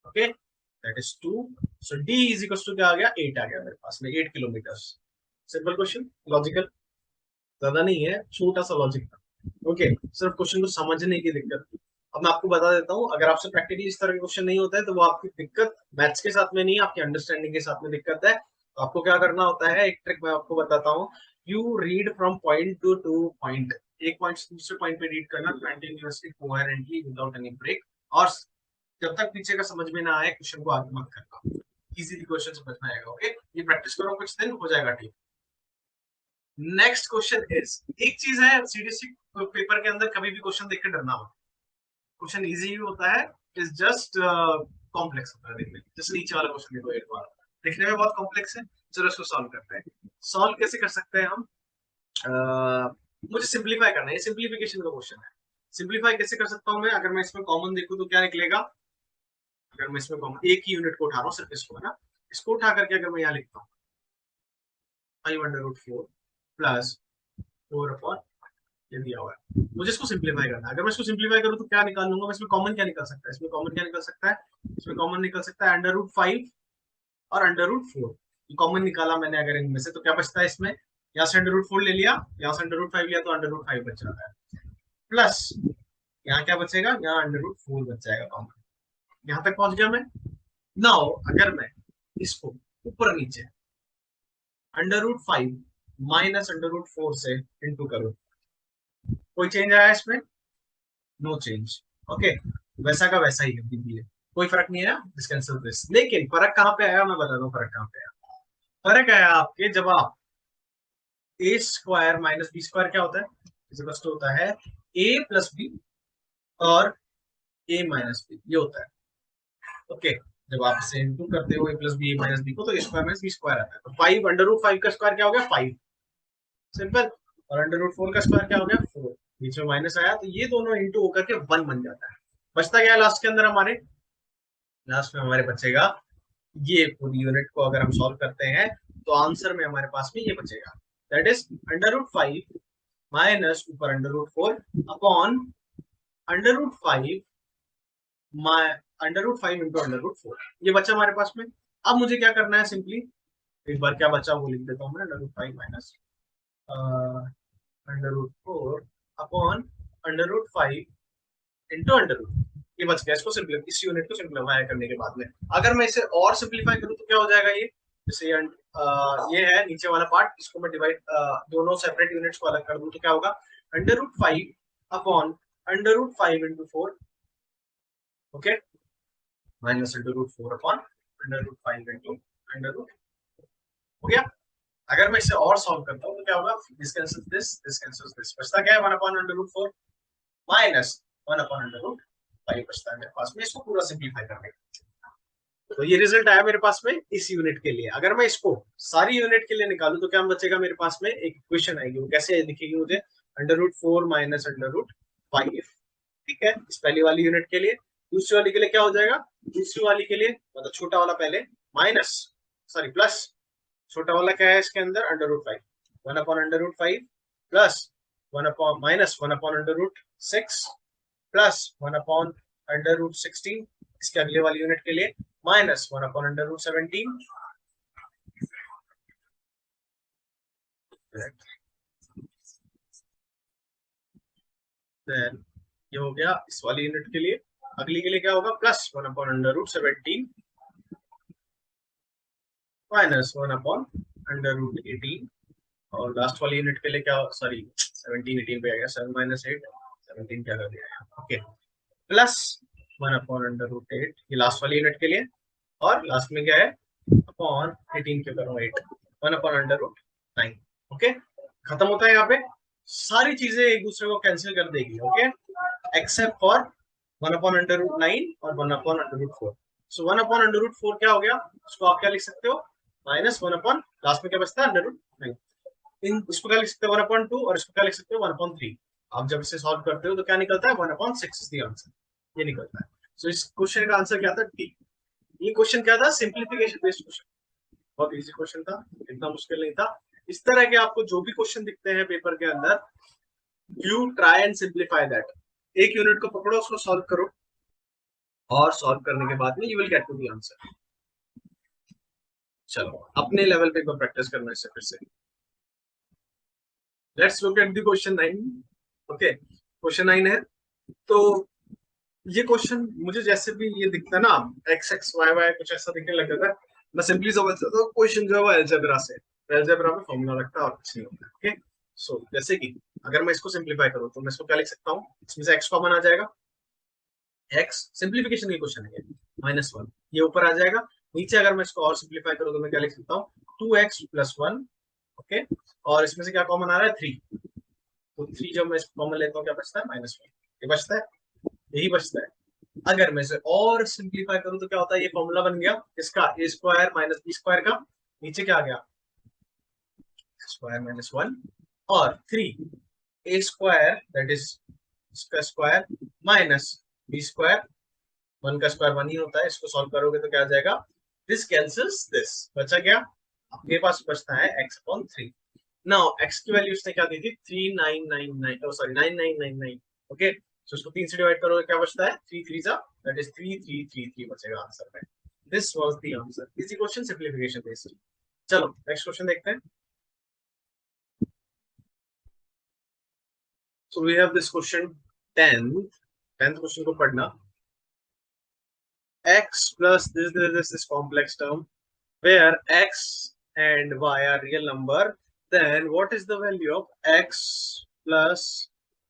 okay, that is 2। So D is equals to क्या आ गया? 8 आ गया मेरे पास में, 8 किलोमीटर। Simple question, logical. ज्यादा नहीं है, छोटा सा लॉजिक था। ओके, सिर्फ क्वेश्चन को समझने की दिक्कत। अब मैं आपको बता देता हूँ, अगर आपसे प्रैक्टिकली इस तरह के क्वेश्चन नहीं होता है तो वो आपकी दिक्कत मैथ्स के साथ में नहीं, आपकी अंडरस्टैंडिंग के साथ में दिक्कत है। तो आपको क्या करना होता है, एक ट्रिक मैं आपको बताता हूँ। You read from point to point, एक पॉइंट से दूसरे पॉइंट पे रीड करना continuously, coherently, without any break. और जब तक पीछे का समझ में ना आए क्वेश्चन को आगे मत करना, इजीली क्वेश्चन समझ में आएगा। ओके, ये प्रैक्टिस करो कुछ दिन, हो जाएगा ठीक। नेक्स्ट क्वेश्चन इज, एक चीज है सीडीएससी पेपर के अंदर कभी भी क्वेश्चन देख के डरना मत। क्वेश्चन इजी ही होता है, इज जस्ट कॉम्प्लेक्स होता है देखने में। जैसे नीचे वाला क्वेश्चन देखो, एक बार देखने में बहुत कॉम्प्लेक्स है, चलो इसको सॉल्व करते हैं। सॉल्व कैसे कर सकते हैं हम? मुझे सिंप्लीफाई करना है, ये सिंप्लीफिकेशन का क्वेश्चन है। सिंप्लीफाई कैसे कर सकता हूँ मैं? अगर मैं इसमें कॉमन देखूं तो क्या निकलेगा? अगर मैं इसमें कॉमन एक ही यूनिट को उठा रहा हूँ, सिर्फ इसको, है ना, इसको उठा करके अगर मैं यहाँ लिखता हूँ 5/4 प्लस 4 ये दिया हुआ है, मुझे इसको सिंप्लीफाई करना है। अगर मैं इसको सिंप्लीफाई करूँ तो क्या निकाल लूंगा मैं? इसमें कॉमन क्या निकल सकता है? इसमें कॉमन क्या निकल सकता है? इसमें कॉमन निकल सकता है √5 और √4। कॉमन निकाला मैंने अगर इनमें से, तो क्या बचता है इसमें? यहाँ से √4 ले लिया, यहाँ से √5 लिया, तो √5 बच जाता है। प्लस यहाँ क्या बचेगा? यहाँ √4 बच जाएगा कॉमन। यहाँ तक पहुंच गया मैं। नाउ अगर मैं इसको ऊपर नीचे √5 माइनस √4 से इंटू करूं, कोई चेंज आया इसमें? No change. ओके, वैसा का वैसा ही है अभी, कोई फर्क नहीं है, दिस कैंसिल दिस। लेकिन फर्क कहाँ पे आया, मैं बता दूं फर्क कहाँ पे आया। फर्क आया आपके जब आप a² माइनस b² क्या होता है? इज होता है a प्लस बी और a माइनस बी, ये होता है। ओके, जब आप इसे इंटू करते हो a plus b a minus b को, तो a² माइनस b² आता है। तो 5 √5 का स्क्वायर क्या हो गया? 5, सिंपल। और √4 का स्क्वायर क्या हो गया? 4। बीच में माइनस आया तो ये दोनों इंटू होकर के 1 बन जाता है। बचता क्या है लास्ट के अंदर हमारे? लास्ट में हमारे बचेगा ये पूरी यूनिट को अगर हम सॉल्व करते हैं तो आंसर में हमारे पास में ये बचेगा, दैट इज √5 माइनस ऊपर √4 अपॉन √5 √5 इंटू √4, ये बचा हमारे पास में। अब मुझे क्या करना है? सिंपली एक बार क्या बचा वो लिख देता हूँ मैं, √5 माइनस √4 अपॉन √5 इंटू ये बच गया। इसको सिंपली, इस यूनिट को सिंप्लीफाई करने के बाद में अगर मैं इसे और सिंप्लीफाई करूं तो क्या हो जाएगा? ये जैसे ये है नीचे वाला पार्ट, इसको मैं डिवाइड, दोनों सेपरेट यूनिट्स को अलग कर दूं तो क्या होगा? √5 upon √5 into 4, okay, minus √4 upon √5 into √, हो गया। अगर मैं इसे और सॉल्व करता हूँ तो क्या होगा? This cancels this, this cancels this, बचता क्या है? 1 अपॉन √4 माइनस 1 अपॉन √5 बचता है मेरे पास में, इसको पूरा सिंप्लीफाई करने का। तो ये रिजल्ट आया मेरे पास में इस यूनिट के लिए। अगर मैं इसको सारी यूनिट के लिए निकालू तो क्या बचेगा मेरे पास में? एक इक्वेशन आएगी, वो कैसे दिखेगी मुझे? √4 माइनस √5, ठीक है, इस पहली वाली यूनिट के लिए। दूसरी वाली के लिए क्या हो जाएगा? दूसरी वाली के लिए मतलब छोटा वाला पहले, माइनस, सॉरी प्लस, छोटा वाला क्या है इसके अंदर? √5, 1 upon √5 plus 1 upon minus 1 upon √6 plus 1 upon √16, इसके अगले वाली यूनिट के लिए माइनस 1 अपॉन √17, देन ये हो गया इस वाली यूनिट के लिए। अगली के लिए क्या होगा? प्लस 1 अपॉन √17 माइनस 1 अपॉन √18, और लास्ट वाली यूनिट के लिए क्या, सॉरी 17 18 पे आ गया, 7 माइनस 8 17 क्या कर दिया, ओके, प्लस 1 अपॉन √8, ये लास्ट वाली यूनिट के लिए। और लास्ट में क्या है? अपॉन 18 क्यों करूँ 8, 1 अपॉन √9, ओके, खत्म होता है यहाँ पे। सारी चीजें एक दूसरे को कैंसिल कर देगी, ओके, एक्सेप्ट फॉर 1 अपॉन √9 और 1 अपॉन √4। सो 1 अपॉन √4 क्या हो गया? उसको आप क्या लिख सकते हो? माइनस 1 अपॉन, लास्ट में क्या बचता है? √9। इन इसको क्या लिख सकते हो? 1/2, और इसको क्या लिख सकते हो? 1/3। आप जब इसे सॉल्व करते हो तो क्या निकलता है? 1/6 इज द आंसर, ये निकलता है। सो इस क्वेश्चन का आंसर क्या था? टी। ये क्वेश्चन क्या था? सिंप्लीफिकेशन बेस्ड क्वेश्चन, बहुत इजी क्वेश्चन था, इतना मुश्किल नहीं था। इस तरह के आपको जो भी क्वेश्चन दिखते हैं पेपर के अंदर, you try and simplify that. एक यूनिट को पकड़ो, उसको सॉल्व करो, और सॉल्व करने के बाद में you will get to the answer. चलो अपने लेवल पे प्रैक्टिस करना इससे फिर से। Let's look at the question 9। Okay, question 9 है। तो ये क्वेश्चन मुझे जैसे भी ये दिखता है ना, एक्स एक्स वाई वाई कुछ ऐसा दिखने लग जाता है, मैं सिंपली समझता हूँ क्वेश्चन जो है वो अलजेब्रा से, अलजेब्रा में फॉर्मूला लगता है और कुछ नहीं होता। ओके, सो जैसे कि अगर मैं इसको सिंप्लीफाई करूँ तो मैं इसको क्या लिख सकता हूँ, इसमें से एक्स कॉमन आ जाएगा, एक्स सिंप्लीफिकेशन की क्वेश्चन है, -1 ये ऊपर आ जाएगा। नीचे अगर मैं इसको और सिंप्लीफाई करूँ तो मैं क्या लिख सकता हूँ, 2x+1। ओके, और इसमें से क्या कॉमन आ रहा है, 3। तो 3 जब मैं इसको कॉमन लेता हूँ क्या बचता है, -1। ये बचता है, यही बचता है। अगर मैं इसे और सिंप्लीफाई करूं तो क्या होता है, ये फॉर्मूला बन गया इसका, ए स्क्वायर माइनस बी स्क्वायर का, नीचे क्या आ गया, स्क्वायर -1 और 3 ए स्क्वायर दैट इज इसका स्क्वायर माइनस बी स्क्वायर, 1 का स्क्वायर 1 ही होता है, इसको सॉल्व करोगे तो क्या आ जाएगा, दिस कैंसल्स दिस, बचा क्या, आपके पास बचता है x/3। नाउ x की वैल्यू इसने क्या दी थी, 3999, सॉरी 9999। ओके, तो इसको 3 से डिवाइड करोगे क्या बचता है, 3 3 दैट इज 3333 बचेगा आंसर में। This was the answer. Easy question, simplification based. चलो नेक्स्ट क्वेश्चन देखते हैं। So we have this question 10th question को पढ़ना। x plus this complex term where x and y are real number, then what is the value of x plus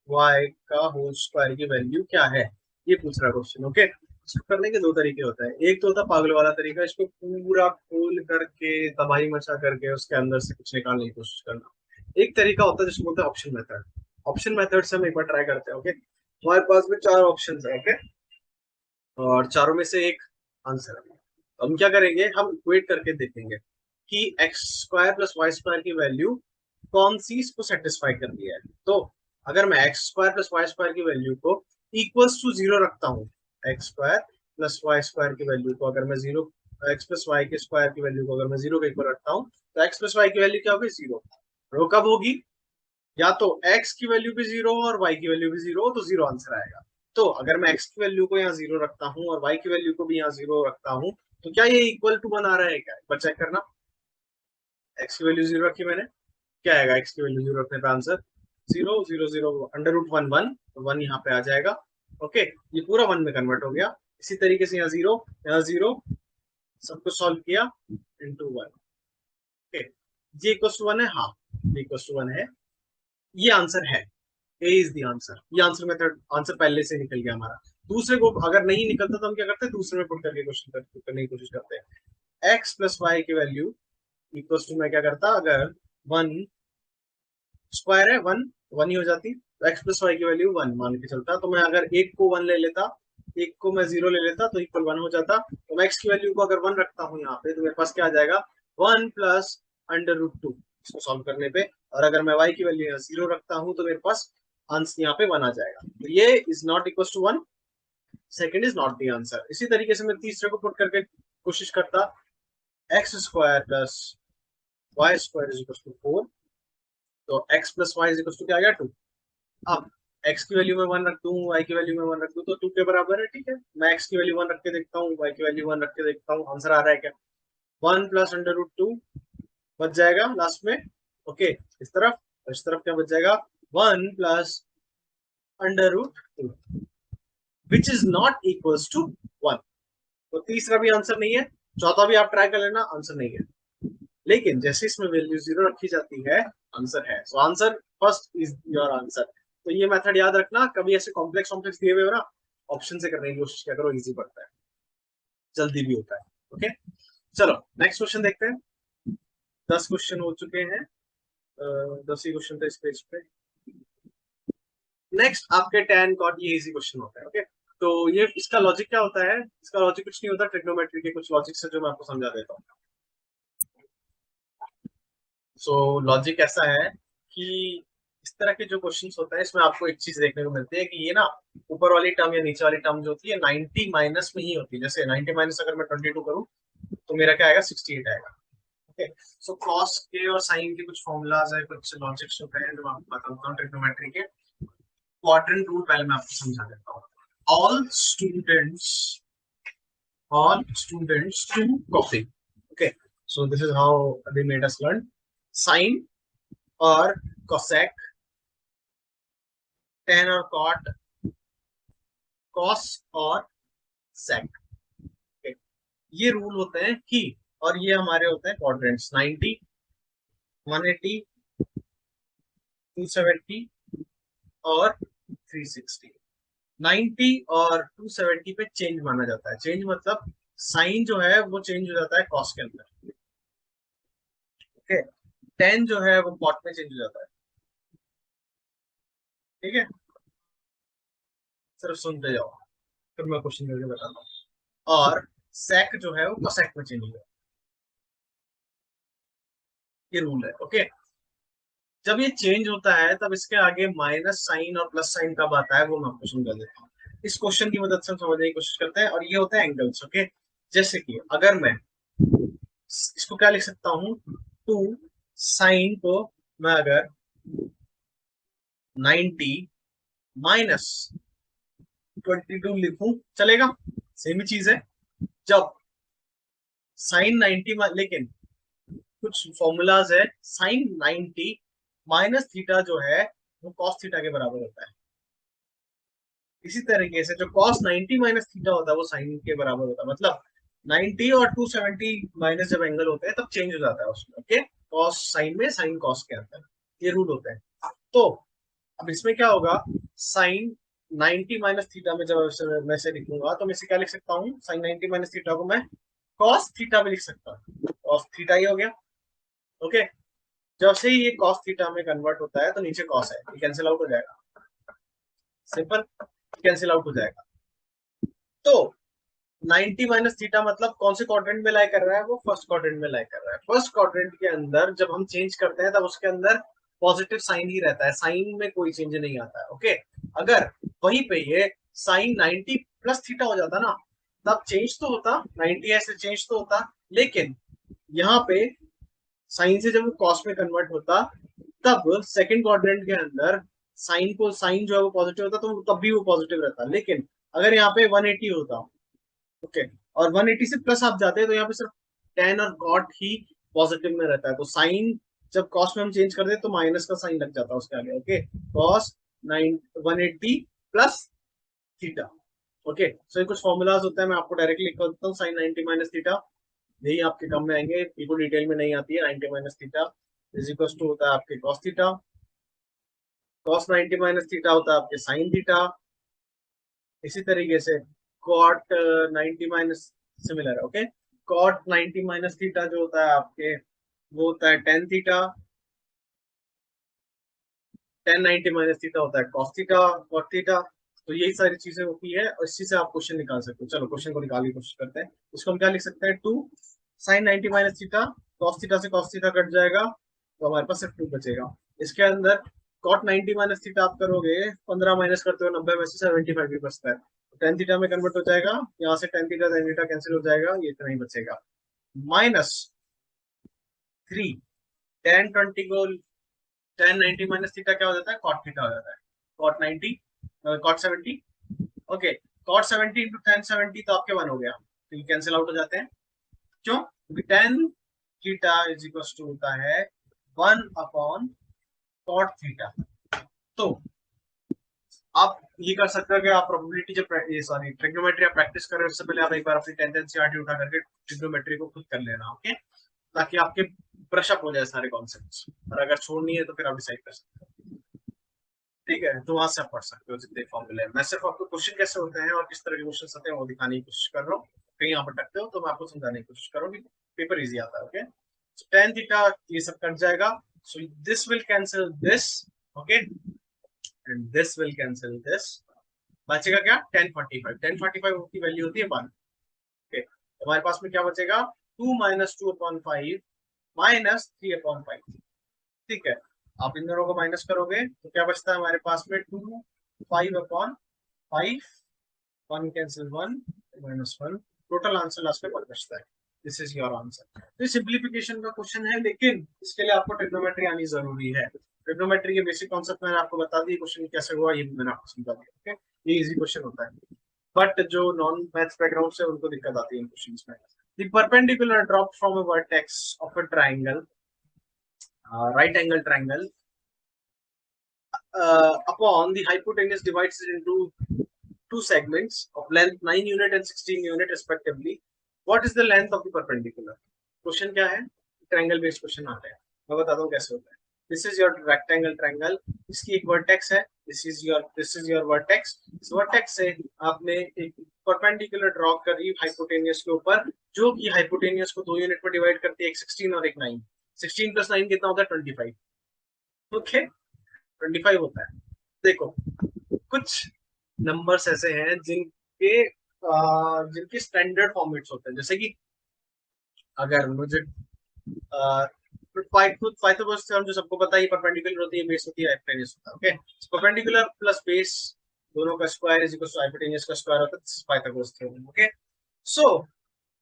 y का होल स्क्वायर की वैल्यू क्या है, ये पूछ रहा क्वेश्चन। ओके, इसको करने के दो तरीके होते हैं, एक तो होता है पागल वाला तरीका, इसको पूरा खोल करके तबाही मचा करके उसके अंदर से कुछ निकालने की कोशिश करना। एक तरीका होता है जिसको बोलते हैं ऑप्शन मेथड। ऑप्शन मेथड से हम एक बार ट्राई करते हैं। ओके, हमारे पास में 4 ऑप्शन है। ओके, और चारों में से एक आंसर है। हम क्या करेंगे, हम इक्वेट करके देखेंगे कि x square plus y square की वैल्यू कौन सी इसको सेटिस्फाई कर रही है। तो अगर मैं x square plus y square की वैल्यू को इक्वल्स टू 0 रखता हूँ, x square plus y square की वैल्यू को अगर मैं 0, एक्स प्लस वाई के स्क्वायर की वैल्यू को अगर मैं 0 के इक्वल रखता हूँ, तो एक्स प्लस वाई की वैल्यू क्या होगी, 0। वो कब होगी, या तो x की वैल्यू भी 0 और y की वैल्यू भी 0 तो 0 आंसर आएगा। तो अगर मैं x की वैल्यू को यहाँ 0 रखता हूँ और y की वैल्यू को भी यहाँ 0 रखता हूँ, तो क्या ये इक्वल टू 1 आ रहा है क्या, एक बार चेक करना। x की वैल्यू 0 रखी मैंने, क्या आएगा x की वैल्यू 0 रखने पे आंसर, 0 0 0 √1 1, तो 1 यहाँ पे आ जाएगा। ओके, ये पूरा 1 में कन्वर्ट हो गया। इसी तरीके से यहाँ 0, यहाँ 0, सब कुछ सॉल्व किया इंटू 1। ओके, ये इक्वल टू 1 है, हाँ ये इक्वल टू 1 है, ये आंसर है। ए इज द आंसर। ये आंसर मेथड, आंसर पहले से निकल गया हमारा। दूसरे को अगर नहीं निकलता तो हम क्या करते हैं, दूसरे में पुट करके क्वेश्चन करने की कोशिश करते हैं। एक्स प्लस वाई की वैल्यू इक्वल टू, मैं क्या करता, अगर 1 स्क्वायर है 1, 1 ही हो जाती, तो एक्स प्लस वाई की वैल्यू 1 मान के चलता। तो मैं अगर एक को 1 ले लेता, एक को मैं 0 ले लेता तो इक्वल 1 हो जाता। तो मैं एक्स की वैल्यू को अगर 1 रखता हूँ यहाँ पे, तो मेरे पास क्या आ जाएगा, 1 प्लस √2 इसको सॉल्व करने पे। और अगर मैं y की वैल्यू यहाँ 0 रखता हूँ तो मेरे पास आंसर यहाँ पे 1 आ जाएगा। तो ये is not equal to 1, second is not the answer. इसी तरीके से मैं तीसरे को पुट करके कोशिश करता, x square plus y square is equal to 4। तो x plus y is equal to क्या आ गया, 2। अब x की वैल्यू में 1 रख दूं, y की वैल्यू में 1 रख दूं, तो 2 के बराबर है। ठीक है, मैं x की वैल्यू 1 रख के देखता हूँ, y की वैल्यू 1 रख के देखता हूँ, आंसर आ रहा है क्या, 1 प्लस √2 बच जाएगा लास्ट में। ओके, इस तरफ, इस तरफ क्या बच जाएगा, 1 plus √2 which is not equals to 1। तो तीसरा भी आंसर नहीं है, चौथा भी आप ट्राई कर लेना, आंसर नहीं है। लेकिन जैसे इसमें वैल्यू 0 रखी जाती है, आंसर है। So answer first is your answer. तो ये मेथड याद रखना, कभी ऐसे कॉम्प्लेक्स कॉम्प्लेक्स दिए हुए हो ना, ऑप्शन से करने की कोशिश क्या करो, इजी पड़ता है, जल्दी भी होता है। ओके, चलो नेक्स्ट क्वेश्चन देखते हैं। 10 क्वेश्चन हो चुके हैं, 10 ही क्वेश्चन थे इस पेज पे। नेक्स्ट आपके tan cot ये इजी क्वेश्चन होता है। ओके, तो ये इसका लॉजिक क्या होता है, इसका लॉजिक कुछ नहीं होता, ट्रिग्नोमेट्री के कुछ लॉजिक से जो मैं आपको समझा देता हूँ। सो लॉजिक ऐसा है कि इस तरह के जो क्वेश्चंस होता है, इसमें आपको एक चीज देखने को मिलती है कि ये ना ऊपर वाली टर्म या नीचे वाली टर्म जो होती है 90 माइनस में ही होती है। जैसे 90 माइनस अगर मैं 22 करूँ तो मेरा क्या आएगा, 68 आएगा। ओके, सो कॉस के और साइन के कुछ फॉर्मूलाज है, कुछ लॉजिक्स होते हैं जो मैं आपको बताता हूँ ट्रिग्नोमेट्री के। क्वाड्रेंट रूल पहले मैं आपको समझा देता हूँ। All students, to copy. Okay, so this is how they made us learn. Sine और कोसेक, टेन और कॉट, कॉस और सेक। ये रूल होते हैं कि, और ये हमारे होते हैं क्वाड्रेंट्स 90, 180, 270 और 360। 90 और 270 पे चेंज माना जाता है। चेंज मतलब साइन जो है वो चेंज हो जाता है कॉस के अंदर। ओके, 10 जो है वो कॉट में चेंज हो जाता है। ठीक है, सिर्फ सुनते जाओ, फिर मैं क्वेश्चन करके बताता हूँ। और सेक जो है वो कोसेक में चेंज हो जाता है। ये रूल है। ओके, जब ये चेंज होता है तब इसके आगे माइनस साइन और प्लस साइन कब आता है वो मैं आपको समझा देता हूँ। इस क्वेश्चन की मदद से हम समझने की कोशिश करते हैं। और ये होता है एंगल्स। ओके, जैसे कि अगर मैं इसको क्या लिख सकता हूँ, टू साइन को मैं अगर 90 माइनस 22 लिखूं चलेगा, सेम ही चीज है। जब साइन 90, लेकिन कुछ फॉर्मूलाज है, साइन 90 माइनस थीटा जो है वो कॉस थीटा के बराबर होता है। इसी तरीके से जो cos 90 माइनस थीटा होता है वो साइन के बराबर होता है। मतलब 90 और 270 माइनस जब एंगल होते हैं तब चेंज हो जाता है उसमें। ओके, cos साइन में, साइन cos के अंदर, ये रूल होते हैं। तो अब इसमें क्या होगा, साइन 90 माइनस थीटा में जब मैं से लिखूंगा तो मैं इसे क्या लिख सकता हूँ, साइन 90 माइनस थीटा को मैं cos थीटा में लिख सकता हूँ। cos थीटा ही हो गया। ओके, जब से ही ये cos थीटा में कन्वर्ट होता है तो नीचे cos है, ये कैंसिल आउट हो जाएगा। सिंपल, कैंसिल आउट हो जाएगा। तो 90 माइनस थीटा मतलब कौन से क्वाड्रेंट में लाई कर रहा है, वो फर्स्ट क्वाड्रेंट में लाई कर रहा है। फर्स्ट क्वाड्रेंट के अंदर जब हम चेंज करते हैं तब उसके अंदर पॉजिटिव साइन ही रहता है, साइन में कोई चेंज नहीं आता है। ओके, अगर वहीं पे ये साइन 90 प्लस थीटा हो जाता ना, तब चेंज तो होता, 90 ऐसे चेंज तो होता, लेकिन यहाँ पे साइन से जब वो कॉस में कन्वर्ट होता तब सेकंड क्वाड्रेंट के अंदर साइन को, साइन जो है वो पॉजिटिव होता तो तब भी वो पॉजिटिव रहता। लेकिन अगर यहाँ पे 180 होता, ओके, और 180 से प्लस आप जाते हैं तो यहाँ पे सिर्फ टेन और कॉट ही पॉजिटिव में रहता है। तो साइन जब कॉस में हम चेंज कर दे तो माइनस का साइन लग जाता है उसके आगे। Okay, cos 180 plus theta. Okay, so ये कुछ फॉर्मूलाज होता है, मैं आपको डायरेक्टली लिख देता हूँ। साइन 90 माइनस थीटा, यही आपके कम में आएंगे, बिल्कुल डिटेल में नहीं आती है। 90 minus theta is equal to होता है आपके cos theta, cos 90 minus theta होता है आपके साइन थीटा। इसी तरीके से cot 90 minus, similar. Okay, cot 90 minus theta जो होता है आपके वो होता है tan theta, tan 90 minus theta होता है कॉस थीटा, कॉट थीटा। तो यही सारी चीजें होती है और इसी से आप क्वेश्चन निकाल सकते हो। चलो क्वेश्चन को निकालने की कोशिश करते हैं। इसको हम क्या लिख सकते हैं, two sine 90 minus theta, cos theta से कॉस थीटा कट जाएगा तो हमारे पास सिर्फ टू बचेगा। इसके अंदर कॉट 90 माइनस थीटा आप करोगे 15 माइनस करते हो 90 में से 75 भी बचता है, टेन थीटा में कन्वर्ट हो जाएगा। यहाँ से टेन थीटा कैंसिल हो जाएगा, ये इतना ही बचेगा। माइनस थ्री, टेन 20 को टेन 90 माइनस थीटा क्या हो जाता है, कॉट थीटा हो जाता है। Cot 90, cot 70। Okay, cot 70 into tan 70 तो आपके वन हो गया, तो ये कैंसिल आउट हो जाते हैं। क्यों, क्योंकि tan theta is equal to होता है वन अपॉन कॉट थीटा। तो आप ये कर सकते हो कि आप प्रोबेबिलिटी जब ये सॉरी ट्रिग्नोमेट्री आप प्रैक्टिस कर रहे हो उससे पहले आप एक बार अपनी 10th एनसीईआरटी उठा करके ट्रिग्नोमेट्री को खुद कर लेना। ओके, ताकि आपके ब्रश अप हो जाए सारे कॉन्सेप्ट्स, और अगर छोड़नी है तो फिर आप डिसाइड कर सकते हो। ठीक है, तो वहां से आप पढ़ सकते हो जितने फॉर्मूले हैं। मैं सिर्फ आपको क्वेश्चन कैसे होते हैं और किस तरह के क्वेश्चन आते हैं वो दिखाने की कोशिश कर रहा हूँ। कहीं आप अटकते हो तो मैं आपको समझाने की कोशिश कर रहा हूँ, पेपर इजी आता है। ओके, टेन थीटा ये सब कट जाएगा, so this will cancel this, okay, and this will cancel this. बचेगा क्या, 1045। 1045 की वैल्यू होती है 1। ओके, हमारे पास में क्या बचेगा, 2 माइनस 2/5 माइनस 3/5। ठीक है, आप इन दोनों को माइनस करोगे तो क्या बचता है हमारे पास में, 2 5/5, 1 cancel 1 minus 1, total answer last में 1 बचता है। This is your answer. तो सिंप्लीफिकेशन का क्वेश्चन है, लेकिन इसके लिए आपको ट्रिग्नोमेट्री आनी जरूरी है। ट्रिग्नोमेट्री के बेसिक कॉन्सेप्ट मैंने आपको बता दिए, क्वेश्चन कैसे हुआ ये भी मैंने आपको समझा दिया। ओके, ये इजी क्वेश्चन होता है, बट जो नॉन मैथ्स बैकग्राउंड से उनको दिक्कत आती है इन क्वेश्चंस में। The perpendicular drop from a vertex of a triangle, right angle triangle upon the hypotenuse divides it into two segments of length 9 unit and 16 unit respectively. What is the length of the perpendicular? Question क्या है? ट्रायंगल बेस्ड क्वेश्चन आता है, मैं बताता हूँ कैसे होता है. This is your rectangle triangle, इसकी एक वर्टेक्स है, दिस इज योर वर्टेक्स. इस वर्टेक्स से आपने एक परपेंडिकुलर ड्रॉ करी हाइपोटेनियस के ऊपर, जो कि हाइपोटेनियस को दो यूनिट में डिवाइड करती है, एक 16 और एक 9. 16 प्लस 9 कितना होता है? 25. ओके, 25 होता है. देखो, कुछ नंबर्स ऐसे हैं जिनके स्टैंडर्ड फॉर्मेट्स होते हैं, जैसे कि अगर मुझे पाइथागोरस थ्योरम जो सबको पता है, परपेंडिकुलर होती है, बेस होती है, हाइपोटेन्यूज होता है. ओके, परपेंडिकुलर प्लस बेस दोनों का square is equal to hypotenuse का स्क्वायर होता है, पाइथागोरस थ्योरम. ओके, सो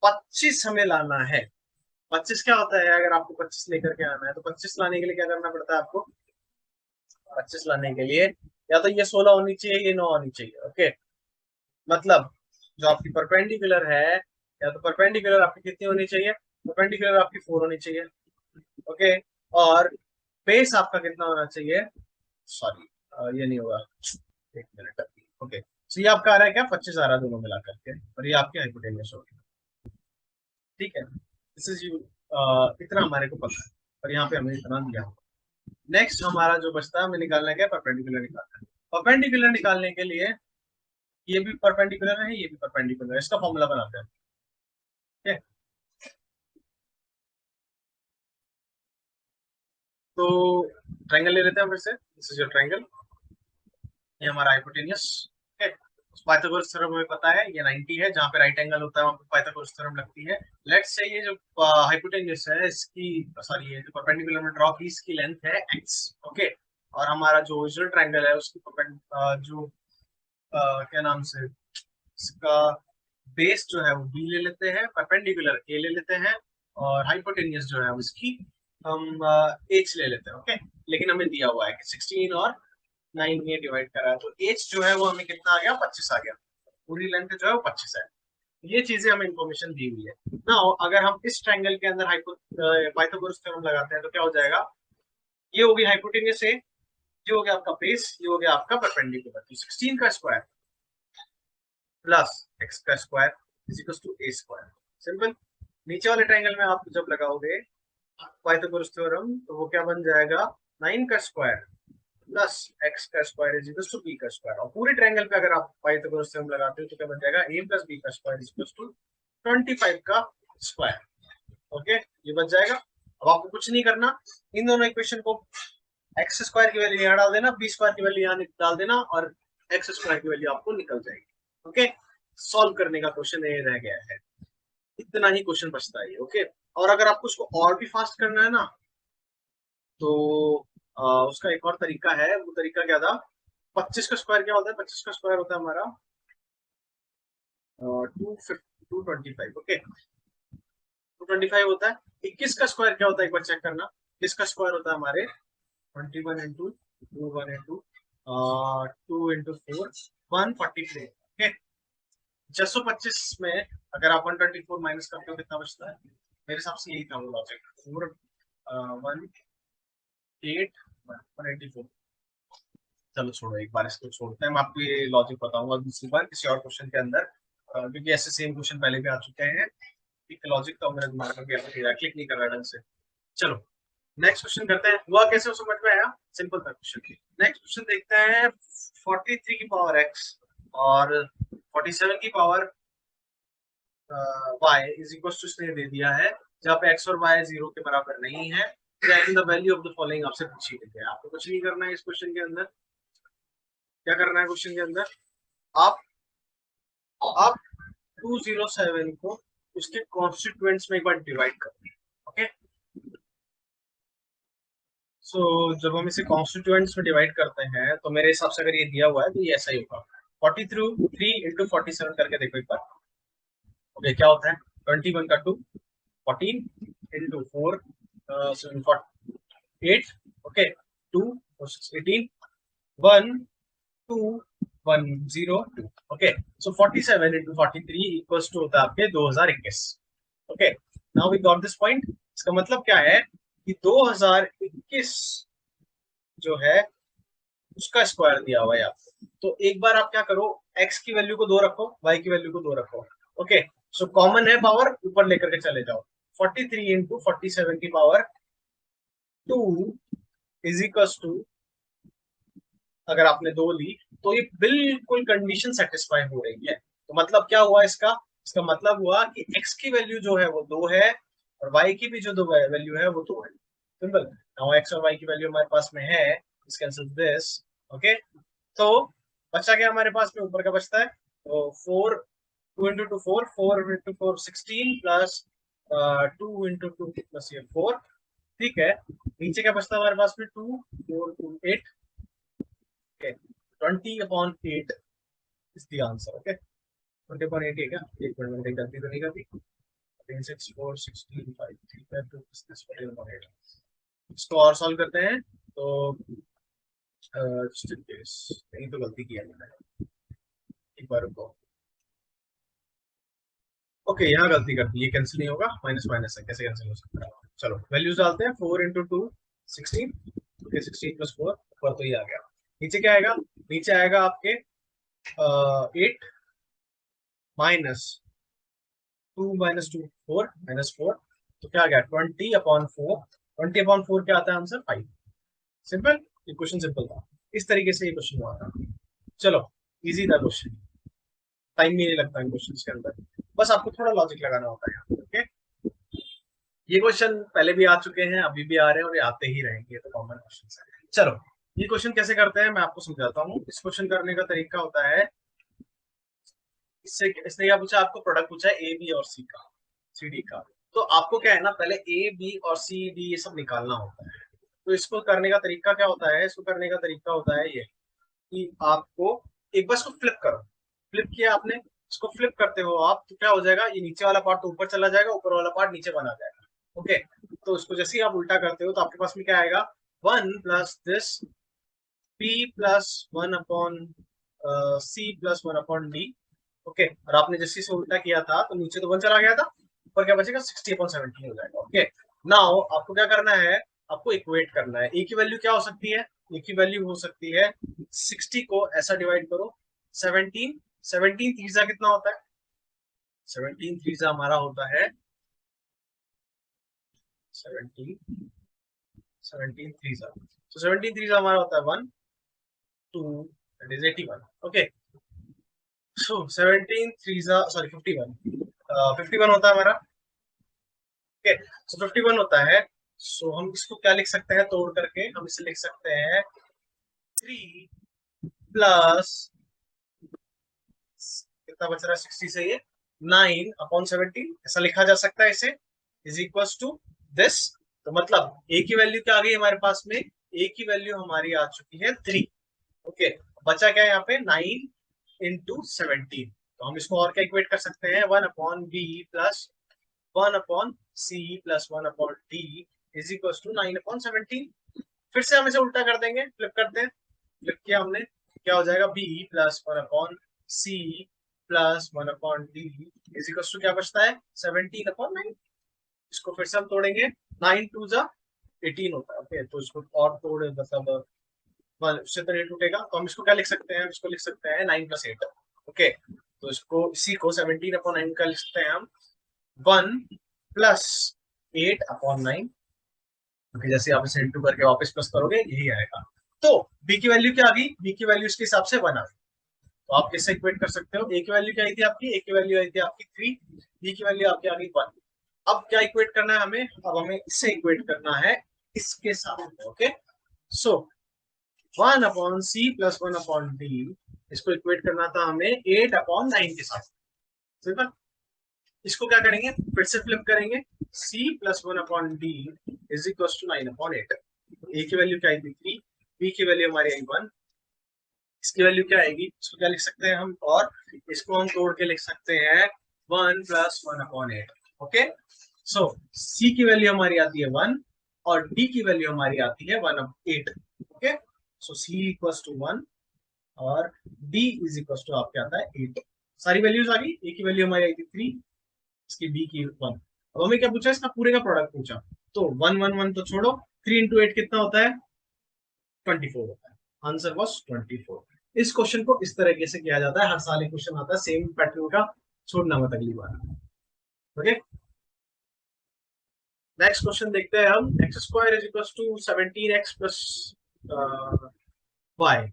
25 हमें लाना है. 25 क्या होता है? अगर आपको 25 लेकर के आना है तो 25 लाने के लिए क्या करना पड़ता है आपको? 25 लाने के लिए या तो ये 16 होनी चाहिए, ये 9 होनी चाहिए. ओके, मतलब जो आपकी परपेंडिकुलर है, या तो परपेंडिकुलर आपकी कितनी होनी चाहिए? परपेंडिकुलर आपकी 4 होनी चाहिए. ओके, और बेस आपका कितना होना चाहिए? सॉरी, ये नहीं होगा, एक मिनट. ओके, सो ये आपका आ रहा है क्या? 25 आ रहा है दोनों मिला करके, और ये आपके हाइपोटेन्यूस हो गया. ठीक है, दिस इज यू. इतना हमारे को पता है, और यहाँ पे हमें इतना दिया. नेक्स्ट हमारा जो बचता है, हमें निकालना है क्या? परपेंडिकुलर निकालना है. परपेंडिकुलर निकालने के लिए ये भी परपेंडिकुलर है, ये भी परपेंडिकुलर है, इसका फॉर्मूला बनाते हैं. ठीक है, तो ट्रायंगल ले लेते हैं फिर से. दिस इज योर ट्रायंगल, ये हमारा हाइपोटेनियस. पाइथागोरस थ्योरम हमें पता है, ये 90 है, जहाँ पे राइट एंगल होता है वहाँ पे पाइथागोरस थ्योरम लगती है. लेट्स से ये जो हाइपोटेनियस है, इसकी सॉरी ये जो परपेंडिकुलर में ड्रॉ की, इसकी लेंथ है x. ओके, और हमारा जो ओरिजिनल ट्रायंगल है उसकी जो क्या नाम से, इसका बेस जो है वो b ले लेते हैं, परपेंडिकुलर a ले लेते हैं, और हाइपोटेनियस जो है उसकी हम h ले लेते हैं. ओके, लेकिन हमें दिया हुआ है कि 16 और 9 में डिवाइड करा है, तो h जो है वो हमें कितना आ गया? 25 आ गया. पूरी लेंथ जो है वो 25 है. ये चीजें हमें इंफॉर्मेशन दी हुई है ना. अगर हम इस ट्रायंगल के अंदर पाइथागोरस थ्योरम लगाते हैं तो क्या हो जाएगा? ये हो गई हाइपोटेनियस ए, ये हो गया आपका बेस, ये हो गया आपका परपेंडिकुलर. तो 16 का स्क्वायर प्लस x का square is equal to a square. Simple. नीचे वाले ट्रायंगल में आप जब लगाओगे पाइथागोरस थ्योरम, तो वो क्या बन जाएगा? 9 का स्क्वायर प्लस x का square is equal to b का स्क्वायर. और पूरे ट्रायंगल पे अगर आप पाइथागोरस थ्योरम लगाते हो तो क्या बन जाएगा? a प्लस b का स्क्वायर इज इक्वल टू 25 का स्क्वायर. ओके, ये बच जाएगा. अब आपको कुछ नहीं करना, इन दोनों इक्वेशन को एक्स स्क्वायर की वैल्यू यहाँ डाल देना, बी स्क्वायर की वैल्यू यहाँ डाल देना, और एक्स स्क्वायर की वैल्यू आपको निकल जाएगी. ओके, सॉल्व करने का क्वेश्चन ये रह गया है. इतना ही क्वेश्चन बचता है. ओके, और अगर आपको उसको और भी फास्ट करना है ना, तो उसका एक और तरीका है. वो तरीका क्या था? 25 का स्क्वायर क्या होता है? 25 का स्क्वायर होता है हमारा 225. ओके, 225 होता है. 21 का स्क्वायर क्या होता है? एक बार चेक करना. 21 का स्क्वायर होता है हमारे 21 इंटू 1 इंटू 2 इंटू 4 144. ओके, 625 में अगर आप 124 माइनस करते हो कितना बचता है? मेरे हिसाब से यही था वो लॉजिक. 184. चलो छोड़ो, एक बार इसको छोड़ते हैं. मैं आपको ये लॉजिक बताऊंगा दूसरी बार किसी और क्वेश्चन के अंदर, क्योंकि ऐसे सेम क्वेश्चन पहले भी आ चुके हैं. एक लॉजिक तो मेरे दिमाग में क्लिक नहीं कर रहा ढंग से. चलो नेक्स्ट क्वेश्चन करते हैं. हुआ कैसे वो समझ में आया? सिंपल था क्वेश्चन. नेक्स्ट क्वेश्चन देखते हैं. 43 की पावर x और 47 की power y is equal to इसने दे दिया है, जहाँ पे x और y 0 के बराबर नहीं है. The value of the following आपसे पूछी गई है. आपको कुछ नहीं करना है इस क्वेश्चन के अंदर. क्या करना है क्वेश्चन के अंदर? आप आप 207 को उसके कॉन्स्टिट्यूएंट्स में एक बार डिवाइड करें. ओके, सो जब हम इसे कॉन्स्टिट्यूएंट्स में डिवाइड करते हैं तो मेरे हिसाब से अगर ये दिया हुआ है तो ये ऐसा ही होगा. 43 इंटू 47 करके देखो एक बार. ओके, क्या होता है? 21 का 2 14 इंटू 4 8. ओके, 2 और 6 18 1 2 1 0 2. Okay, so 47 into 43 equals to होता है आपके 2021. Okay, now we got this point. इसका मतलब क्या है कि 2021 जो है उसका स्क्वायर दिया हुआ है आपको। तो एक बार आप क्या करो, x की वैल्यू को 2 रखो, y की वैल्यू को 2 रखो। ओके, सो कॉमन है पावर, ऊपर लेकर के चले जाओ। 43 इंटू 47 की पावर 2 इज इक्वल टू, अगर आपने 2 ली तो ये बिल्कुल कंडीशन सेटिस्फाई हो रही है। तो मतलब क्या हुआ इसका, इसका मतलब हुआ कि x की वैल्यू जो है वो 2 है, और y की भी जो दो वैल्यू है वो 2 है। सिंपल। नाउ x और y की वैल्यू हमारे पास में है, दिस कैंसिल दिस। ओके, तो बचा क्या हमारे पास में, ऊपर का बचता है तो 4, 2 into two 4, 4 into 4 16 plus 2 into two plus ये 4। ठीक है, नीचे क्या बचता है हमारे पास में, 2 4 2 8। Okay, 20/8 is the answer. Okay, 20/8 है क्या, एक मिनट में गलती तो नहीं करती। 6 4 16 5 3 2 दिस 20/8। इसको और सॉल्व करते हैं तो यही तो गलती किया मैंने, एक बार रुको। ओके, यहाँ गलती कर दी, ये कैंसिल नहीं होगा, माइनस माइनस है, कैसे कैंसिल हो सकता है। चलो वैल्यूज डालते हैं, 4 इंटू टू 16। ओके, 16 प्लस 4 ऊपर तो ये आ गया। नीचे क्या आएगा, नीचे आएगा आपके 8 माइनस 2 माइनस 2 4 माइनस 4। तो क्या आ गया, 20/4। 20/4 क्या आता है आंसर, 5। सिंपल, ये क्वेश्चन सिंपल था। इस तरीके से ये क्वेश्चन हुआ था। चलो, इजी था क्वेश्चन, टाइम भी नहीं लगता इन क्वेश्चंस के अंदर, बस आपको थोड़ा लॉजिक लगाना होता है। ओके, ये क्वेश्चन पहले भी आ चुके हैं, अभी भी आ रहे हैं और ये आते ही रहेंगे, तो कॉमन क्वेश्चन है। चलो, ये क्वेश्चन कैसे करते हैं मैं आपको समझाता हूँ। इस क्वेश्चन करने का तरीका होता है, इससे इसने क्या पूछा आपको, प्रोडक्ट पूछा है ए बी और सी का, सी डी का। तो आपको क्या है ना, पहले ए बी और सी डी ये सब निकालना होता है। तो इसको करने का तरीका क्या होता है, इसको करने का तरीका होता है ये कि आपको एक बार इसको फ्लिप करो। फ्लिप किया आपने, इसको फ्लिप करते हो आप तो क्या हो जाएगा, ये नीचे वाला पार्ट तो ऊपर चला जाएगा, ऊपर वाला पार्ट नीचे बना जाएगा। ओके, तो इसको जैसे ही आप उल्टा करते हो तो आपके पास में क्या आएगा, 1 plus this p plus 1/, c plus 1/d। Okay, और आपने जैसे इसे उल्टा किया था तो नीचे तो 1 चला गया था, ऊपर क्या बचेगा, 60/17 हो जाएगा। ओके, नाउ आपको क्या करना है, आपको इक्वेट करना है। ए की वैल्यू क्या हो सकती है, ए की वैल्यू हो सकती है 60 को ऐसा डिवाइड करो 17, 17 तीसरा कितना होता है, 17 तीसरा हमारा होता है 17, 17 तीसरा, तो 17 तीसरा हमारा होता है 1 2, दैट इज 81। ओके, सो 17 तीसरा सॉरी 51, 51 होता है हमारा। ओके, सो 51 होता है। सो हम इसको क्या लिख सकते हैं, तोड़ करके हम इसे लिख सकते हैं 3 प्लस, कितना बच रहा है 60 से ये, 9/17 ऐसा लिखा जा सकता है इसे, इज इक्वल टू दिस। तो मतलब ए की वैल्यू क्या आ गई हमारे पास में, ए की वैल्यू हमारी आ चुकी है 3। ओके, बचा क्या है यहाँ पे, 9/17। तो हम इसको और क्या इक्वेट कर सकते हैं, 1/b plus 1/c plus 1/d is equal to 9/17। फिर से हम इसे उल्टा कर देंगे, फ्लिप करते हैं, फ्लिप किया हमने, क्या हो जाएगा, b plus 1/c plus 1/d is equal to क्या बचता है, 17/9। इसको फिर से हम तोड़ेंगे, 9 2 जा 18 होता है। ओके, तो इसको और तोड़े मतलब उससे तो नहीं टूटेगा, तो हम इसको क्या लिख सकते हैं, इसको लिख सकते हैं 9+8। ओके, तो इसको इसी को 17/9 का लिख सकते हैं हम 1+8/9। ओके, जैसे आप इसे इंटू करके वापस प्लस करोगे यही आएगा। तो बी की वैल्यू क्या आ गई, बी की वैल्यू इसके हिसाब से 1 आ गई। तो आप कैसे इक्वेट कर सकते हो, ए की वैल्यू क्या आई थी आपकी, ए की वैल्यू आई थी आपकी 3, बी की वैल्यू आपकी आ गई 1। अब क्या इक्वेट करना है हमें, अब हमें इससे इक्वेट करना है इसके साथ। ओके, सो 1/c प्लस 1/d, इसको इक्वेट करना था हमें 8/9 के साथ। सिंपल, इसको क्या करेंगे, फिर से फ्लिप करेंगे, c plus 1/d is equal to 9/8। A की वैल्यू क्या आएगी 3, बी की वैल्यू हमारी आई 1, इसकी वैल्यू क्या आएगी, इसको क्या लिख सकते हैं हम, और इसको हम तोड़ के लिख सकते हैं 1 प्लस 1/8। ओके, सो c की वैल्यू हमारी आती है 1 और d की वैल्यू हमारी आती है 1/8। Okay, so c equals to 1 और d इज इक्वल्स टू आपके आता है 8। सारी वैल्यूज आ गई, a की वैल्यू हमारी आई थी 3, इसकी b की 1। अब हमें क्या पूछा, इसका पूरे का प्रोडक्ट पूछा। तो 1 1 1 तो छोड़ो, 3 इंटू 8 कितना होता है, 24 होता है। Answer was 24। इस क्वेश्चन को इस तरीके से किया जाता है, हर साल एक क्वेश्चन आता है सेम पैटर्न का, छोड़ना मत अगली बार। ओके, नेक्स्ट क्वेश्चन देखते हैं हम। X square is equal to 17x plus y,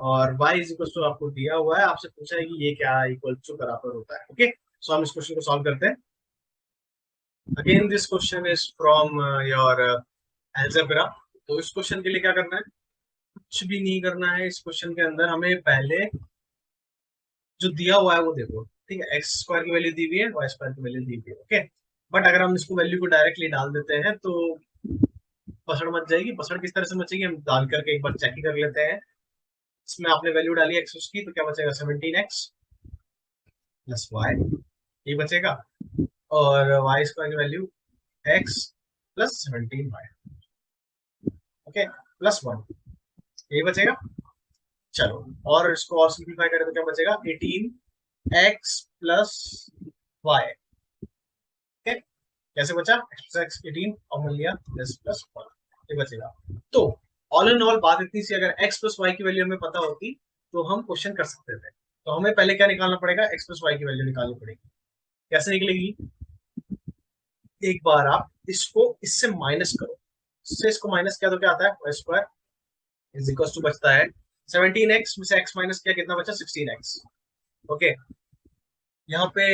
और y इज इक्वल टू आपको दिया हुआ है, आपसे पूछा है कि ये क्या इक्वल टू बराबर होता है। ओके, सो हम इस क्वेश्चन को सॉल्व करते हैं। Again this question is from your algebra. तो इस क्वेश्चन के लिए क्या करना है, कुछ भी नहीं करना है। इस क्वेश्चन के अंदर हमें पहले जो दिया हुआ है वो देखो, ठीक है। एक्स स्क्वायर की वैल्यू दी हुई है, वाई स्क्वायर की वैल्यू दी हुई है। ओके, बट अगर हम इसको वैल्यू को डायरेक्टली डाल देते हैं तो पसड़ मच जाएगी। पसड़ किस तरह से मचेगी, हम डाल करके एक बार चेक ही कर लेते हैं। इसमें आपने वैल्यू डाली एक्स की, तो क्या बचेगा 17x प्लस वाई, ये बचेगा। और वाई स्क्वायर की value x plus 17y, okay, plus 1, यही बचेगा। चलो, और इसको और सिंप्लीफाई करें तो क्या बचेगा, 18x प्लस वाई। ओके, कैसे बचा, x प्लस एक्स 18 और मिल लिया प्लस प्लस 1, ये बचेगा। तो ऑल इन ऑल बात इतनी सी, अगर x प्लस वाई की वैल्यू हमें पता होती तो हम क्वेश्चन कर सकते थे। तो हमें पहले क्या निकालना पड़ेगा, x प्लस वाई की वैल्यू निकालनी पड़ेगी। कैसे निकलेगी, एक बार आप इसको इससे माइनस करो, इससे इसको माइनस किया तो क्या आता है, y square is equal to बचता है 17x में से x माइनस किया, कितना बचा 16x। ओके, यहाँ पे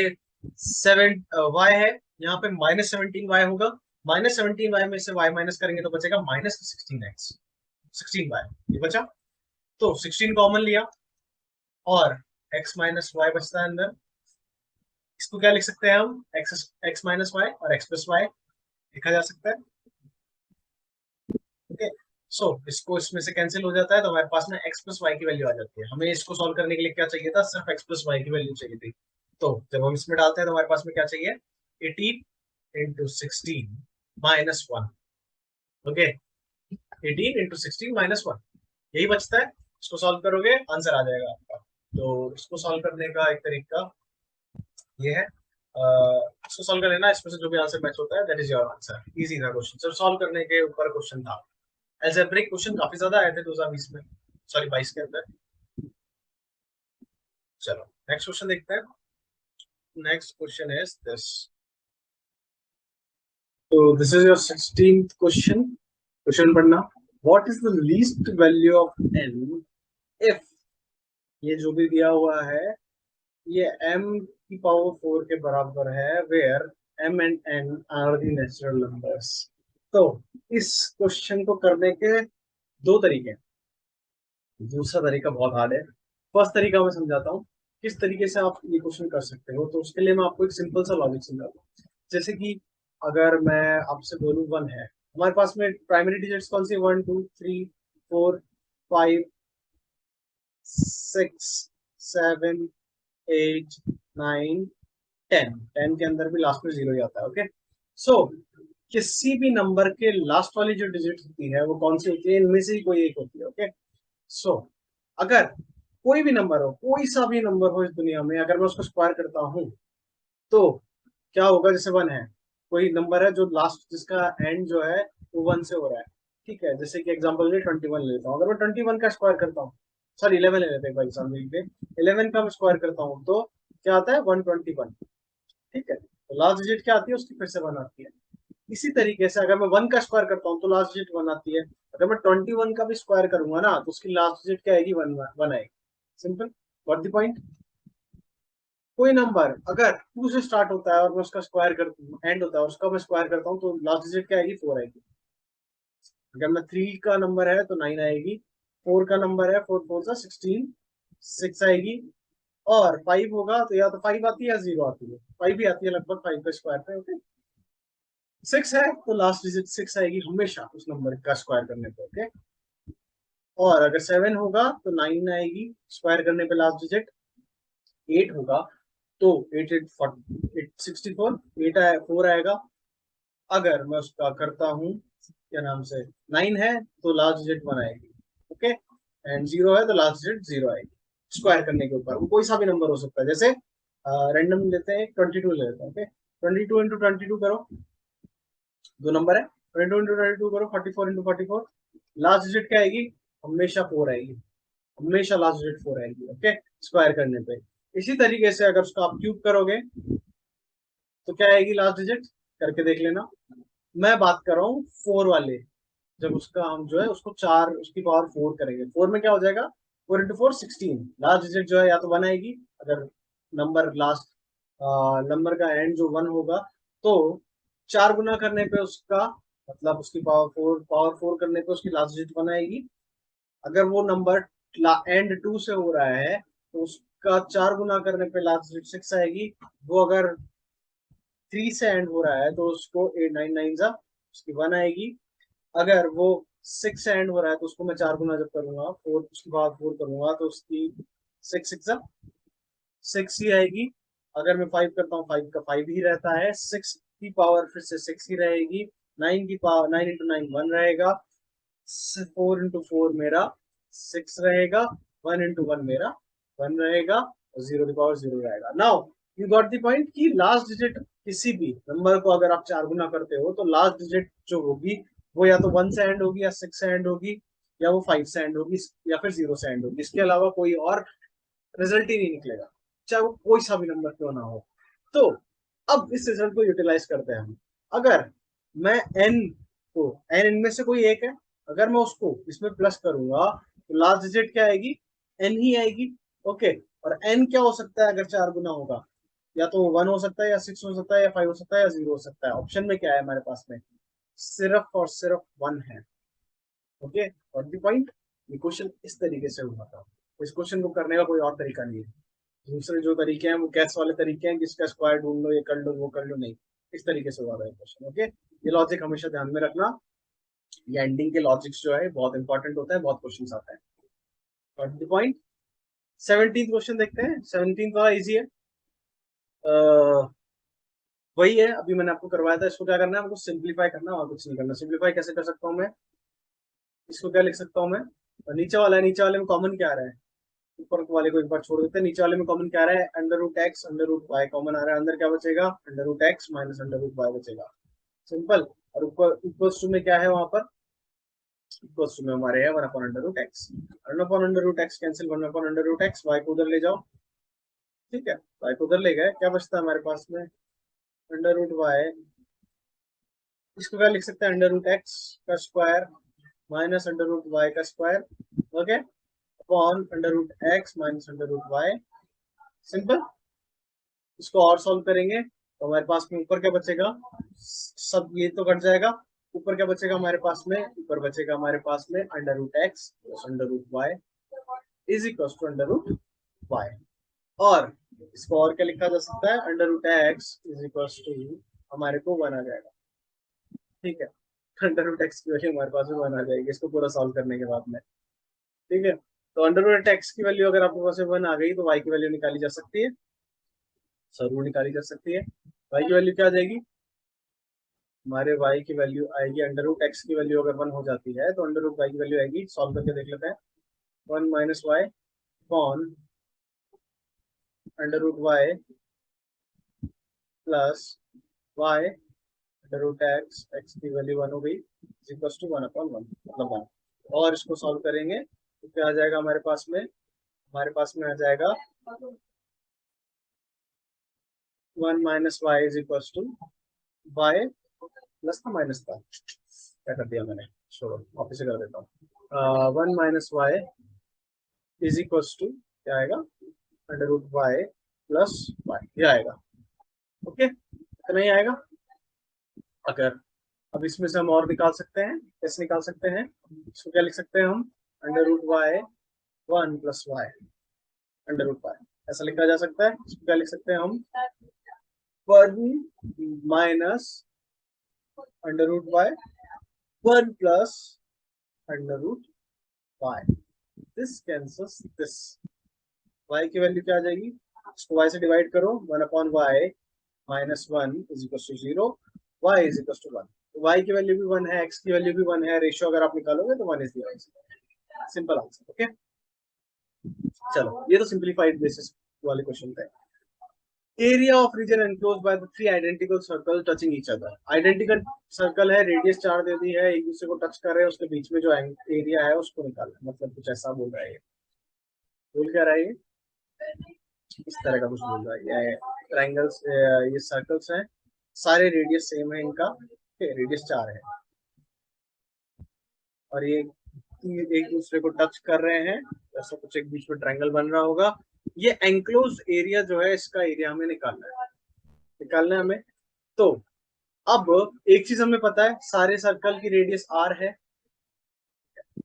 7y है, यहाँ पे -17y होगा। -17y में से y माइनस करेंगे तो बचेगा -16x, 16y, ये बचा। तो 16 कॉमन लिया और x माइनस वाई बचता है अंदर। इसको क्या लिख सकते हैं हम, x माइनस वाई और x प्लस वाई लिखा जा सकता है। ओके, सो इसको इसमें से कैंसिल हो जाता है, तो हमारे पास में x प्लस वाई की वैल्यू आ जाती है। हमें इसको सॉल्व करने के लिए क्या चाहिए था, सिर्फ x प्लस वाई की वैल्यू चाहिए थी। तो जब हम इसमें डालते हैं तो हमारे पास में क्या चाहिए, 18 into 16 minus 1। Okay, 18 into 16 minus 1, यही बचता है। इसको सॉल्व करोगे आंसर आ जाएगा आपका। तो इसको सॉल्व करने का एक तरीका ये है, इसको सॉल्व कर लेना, इसमें से जो भी आंसर मैच होता है that is your answer. Easy था क्वेश्चन, सिर्फ सॉल्व करने के ऊपर क्वेश्चन था। अलजेब्रिक क्वेश्चन काफी ज्यादा आए थे 2020 में, सॉरी 22 के अंदर। चलो नेक्स्ट क्वेश्चन देखते हैं। नेक्स्ट क्वेश्चन इज दिस, तो this is your 16th question. Question पढ़ना, what is the least value of n if, ये जो भी दिया हुआ है ये m की पावर 4 के बराबर है, where m and n are the natural numbers. तो इस क्वेश्चन को करने के दो तरीके हैं। दूसरा तरीका बहुत हार्ड है, फर्स्ट तरीका मैं समझाता हूँ किस तरीके से आप ये क्वेश्चन कर सकते हो। तो उसके लिए मैं आपको एक सिंपल सा लॉजिक समझाता हूँ। जैसे कि अगर मैं आपसे बोलूँ 1 है, हमारे पास में प्राइमरी डिजिट्स कौन सी, 1 2 3 4 5 6 7 8 9 10, 10 के अंदर भी लास्ट में 0 ही आता है। ओके, सो किसी भी नंबर के लास्ट वाली जो डिजिट होती है वो कौन सी होती है, इनमें से ही कोई एक होती है। ओके, सो अगर कोई भी नंबर हो, कोई सा भी नंबर हो इस दुनिया में, अगर मैं उसको स्क्वायर करता हूँ तो क्या होगा, जैसे 1 है, कोई नंबर है जो लास्ट जिसका एंड जो है वो 1 से हो रहा है, ठीक है। जैसे कि एग्जांपल में 21 ले लेता हूँ, अगर मैं 21 का स्क्वायर करता हूँ, सॉरी 11 ले लेते हैं भाई एग्जांपल पे, 11 का मैं स्क्वायर करता हूँ तो क्या आता है 121, ठीक है। तो लास्ट डिजिट क्या आती है उसकी, फिर से 1 आती है। इसी तरीके से अगर मैं 1 का स्क्वायर करता हूँ तो लास्ट डिजिट 1 आती है। अगर मैं 21 का भी स्क्वायर करूंगा ना तो उसकी लास्ट डिजिट क्या आएगी, 1 आएगी। Simple, got the point. कोई नंबर अगर 2 से स्टार्ट होता है और मैं उसका स्क्वायर कर एंड होता है उसका मैं स्क्वायर करता हूँ तो लास्ट डिजिट क्या आएगी, 4 आएगी। अगर मैं 3 का नंबर है तो 9 आएगी, 4 का नंबर है 4 4 सा 16, 6 आएगी। और 5 होगा तो या तो 5 आती है या 0 आती है, 5 भी आती है लगभग 5 का स्क्वायर पे। ओके, 6 है तो लास्ट डिजिट 6 आएगी हमेशा उस नंबर का स्क्वायर करने पे। ओके, और अगर 7 होगा तो 9 आएगी स्क्वायर करने पे लास्ट डिजिट। 8 होगा तो 8 8 64, 8 आए 4 आएगा। अगर मैं उसका करता हूँ क्या नाम से 9 है तो लास्ट डिजिट 1 आएगी। ओके, एंड 0 है तो लास्ट डिजिट 0 आएगी स्क्वायर करने के ऊपर। वो कोई सा भी नंबर हो सकता है, जैसे रैंडम लेते हैं 22 ले लेते हैं। ओके, 22 इंटू 22 करो, दो नंबर है, 22 इंटू 22 करो, 44 इंटू 44, लास्ट डिजिट क्या आएगी हमेशा 4 आएगी, हमेशा लास्ट डिजिट 4 आएगी। ओके, स्क्वायर करने पे। इसी तरीके से अगर उसको आप क्यूब करोगे तो क्या आएगी लास्ट डिजिट, करके देख लेना। मैं बात कर रहा हूँ 4 वाले, जब उसका हम जो है उसको 4 उसकी पावर 4 करेंगे, 4 में क्या हो जाएगा, 4 × 4 16। लास्ट डिजिट जो है या तो 1 आएगी, अगर नंबर लास्ट नंबर का एंड जो 1 होगा, तो 4 गुना करने पे उसका मतलब उसकी पावर फोर करने पे उसकी लास्ट डिजिट 1 आएगी। अगर वो नंबर एंड 2 से हो रहा है तो उसका 4 गुना करने पे लास्ट डिजिट 6 आएगी। वो अगर 3 से एंड हो रहा है तो उसको 8 9 9 जा उसकी 1 आएगी। अगर वो 6 से एंड हो रहा है तो उसको मैं 4 गुना जब करूंगा 4 उसके बाद 4 करूंगा तो उसकी 6 6 जा 6 ही आएगी। अगर मैं 5 करता हूँ 5 का 5 ही रहता है, 6 की पावर फिर से 6 ही रहेगी, 9 की पावर 9 × 9 1 रहेगा, 4 × 4 मेरा 6 रहेगा, 1 × 1 मेरा 1 रहेगा, और 0 की पावर 0 रहेगा। Now you got the point कि लास्ट डिजिट किसी भी नंबर को अगर आप 4 गुना करते हो तो लास्ट डिजिट जो होगी वो या तो 1 से एंड होगी, या 6 से एंड होगी, या वो 5 से एंड होगी, या फिर 0 से एंड होगी। इसके अलावा कोई और रिजल्ट ही नहीं निकलेगा, चाहे वो कोई सा भी नंबर क्यों ना हो। तो अब इस रिजल्ट को यूटिलाइज करते हैं हम। अगर मैं n को, n इनमें से कोई एक है, अगर मैं उसको इसमें प्लस करूंगा तो लास्ट डिजिट क्या आएगी, n ही आएगी। ओके, और n क्या हो सकता है अगर 4 गुना होगा, या तो 1 हो सकता है, या 6 हो सकता है, या 5 हो सकता है, या 0 हो सकता है। ऑप्शन में क्या है हमारे पास में, सिर्फ और सिर्फ 1 है। ओके, और द पॉइंट, ये क्वेश्चन इस तरीके से हुआ था। इस क्वेश्चन को करने का कोई और तरीका नहीं है। दूसरे जो तरीके हैं वो कैस वाले तरीके हैं, जिसका स्क्वायर ढूंढ लो, ये कर लो, वो कर लो, नहीं, इस तरीके से हुआ था क्वेश्चन। ओके, ये लॉजिक हमेशा ध्यान में रखना। ये एंडिंग के लॉजिक्स जो है बहुत इंपॉर्टेंट होता है, बहुत क्वेश्चन आता है। Got the point. 17th question देखते हैं। 17th वाला इजी है, वही है अभी मैंने आपको करवाया था। इसको क्या करना है, हमको सिंप्लीफाई करना और कुछ नहीं करना। सिंप्लीफाई कैसे कर सकता हूँ मैं, इसको क्या लिख सकता हूँ मैं, नीचे वाला है, नीचे वाले में कॉमन क्या आ रहा है, ऊपर वाले को एक बार छोड़ देते हैं। नीचे वाले में कॉमन क्या आ रहा है, √x √y कॉमन आ रहा है, अंदर क्या बचेगा, √x माइनस √y बचेगा। सिंपल। और ऊपर इक्वल्स टू में क्या है, वहां पर इक्वल्स टू में हमारे है 1/√x, 1/√x cancel, 1/√x, y को उधर ले जाओ। ठीक है, y को उधर ले गए, क्या बचता है हमारे पास में, √y, इसको क्या लिख सकते हैं, √x का स्क्वायर माइनस √y का square, okay, upon √x minus √y। Simple. इसको और सॉल्व करेंगे तो हमारे पास में ऊपर क्या बचेगा, सब ये तो कट जाएगा। ऊपर क्या बचेगा हमारे पास में, ऊपर बचेगा हमारे पास में √x plus √y is equal to √y। और इसको और क्या लिखा जा सकता है, √x इज इक्वल टू हमारे को 1 आ जाएगा। ठीक है, √x की वैल्यू हमारे पास में 1 आ जाएगी इसको पूरा सॉल्व करने के बाद में। ठीक है, तो √x की वैल्यू अगर आपके पास 1 आ गई तो y की वैल्यू निकाली जा सकती है, जरूर निकाली जा सकती है। y की वैल्यू क्या आ जाएगी, हमारे y की वैल्यू आएगी, √x की वैल्यू अगर 1 हो जाती है तो √y की वैल्यू आएगी, सॉल्व करके देख लेते हैं, 1 minus y upon √y plus y √x, x की वैल्यू 1 हो गई, इक्वल टू 1/1, मतलब 1। और इसको सॉल्व करेंगे तो क्या आ जाएगा हमारे पास में, हमारे पास में आ जाएगा 1 minus y is equal to y plus था माइनस था, क्या कर दिया मैंने, छोड़ो वापस से कर देता हूँ। 1 minus y is equal to क्या आएगा, √y प्लस वाई, ये आएगा। ओके, इतना ही आएगा। अगर अब इसमें से हम और निकाल सकते हैं, कैसे निकाल सकते हैं, इसको क्या लिख सकते हैं हम, √y 1 प्लस वाई √y, ऐसा लिखा जा सकता है। इसको क्या लिख सकते हैं हम, 1 minus √y 1 plus √y, this cancels this, y की वैल्यू क्या आ जाएगी, इसको y से डिवाइड करो, 1/y minus 1 is equal to 0, y is equal to 1। y की वैल्यू भी 1 है, x की वैल्यू भी 1 है, रेशियो अगर आप निकालोगे तो 1 is the answer, simple answer. Okay, चलो ये तो सिंपलीफाइड बेसिस वाले क्वेश्चन थे। Area of region enclose by the three identical circle touching each other. Identical circle है, रेडियस 4 दे दी है, एक दूसरे को टच कर रहे हैं, उसके बीच में जो एरिया है उसको निकालना, मतलब कुछ ऐसा बोल रहा है। बोल क्या रहा है ये? इस तरह का कुछ बोल रहा है। ये ट्राइंगल्स, ये सर्कल्स हैं, सारे रेडियस सेम है इनका, रेडियस 4 है, और ये एक दूसरे को टच कर रहे हैं, ऐसा कुछ एक बीच में ट्रायंगल बन रहा होगा। ये एंक्लोज एरिया जो है, इसका एरिया हमें निकालना है हमें। तो अब एक चीज हमें पता है, सारे सर्कल की रेडियस r है।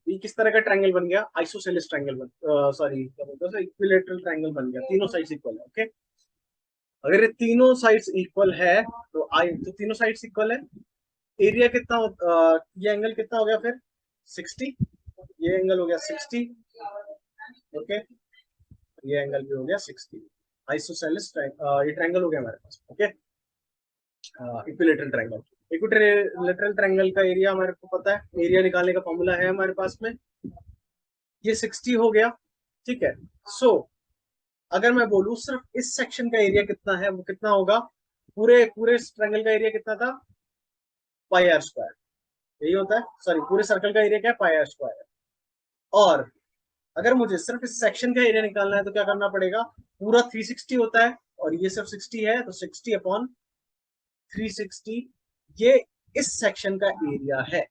ये किस तरह का ट्रायंगल बन गया? आइसोसेलेस ट्रायंगल सॉरी क्या बोलते हैं, इक्विलेटरल ट्रायंगल बन गया, तीनों साइड्स इक्वल है। ओके, अगर ये तीनों साइड्स इक्वल है तो तीनों साइड्स इक्वल है, एरिया कितना ये एंगल कितना हो गया फिर? 60। ये एंगल हो गया 60। ओके, ये एंगल भी हो गया 60। आइसोसेलेस ये ट्रायंगल हो गया हमारे पास। Okay, equilateral triangle. Equilateral triangle का एरिया हमारे को पता है, एरिया निकालने का फॉर्मूला है हमारे पास में, ये 60 हो गया। ठीक है, सो अगर मैं बोलूं सिर्फ इस सेक्शन का एरिया कितना है, वो कितना होगा? पूरे पूरे ट्रायंगल का एरिया कितना था? पाई आर स्क्वायर, यही होता है। सॉरी, पूरे सर्कल का एरिया क्या है? पाई आर स्क्वायर। और अगर मुझे सिर्फ इस सेक्शन का एरिया निकालना है तो क्या करना पड़ेगा? पूरा 360 होता है, और ये सिर्फ 60 है, तो 60 अपॉन 360, ये इस सेक्शन का एरिया है।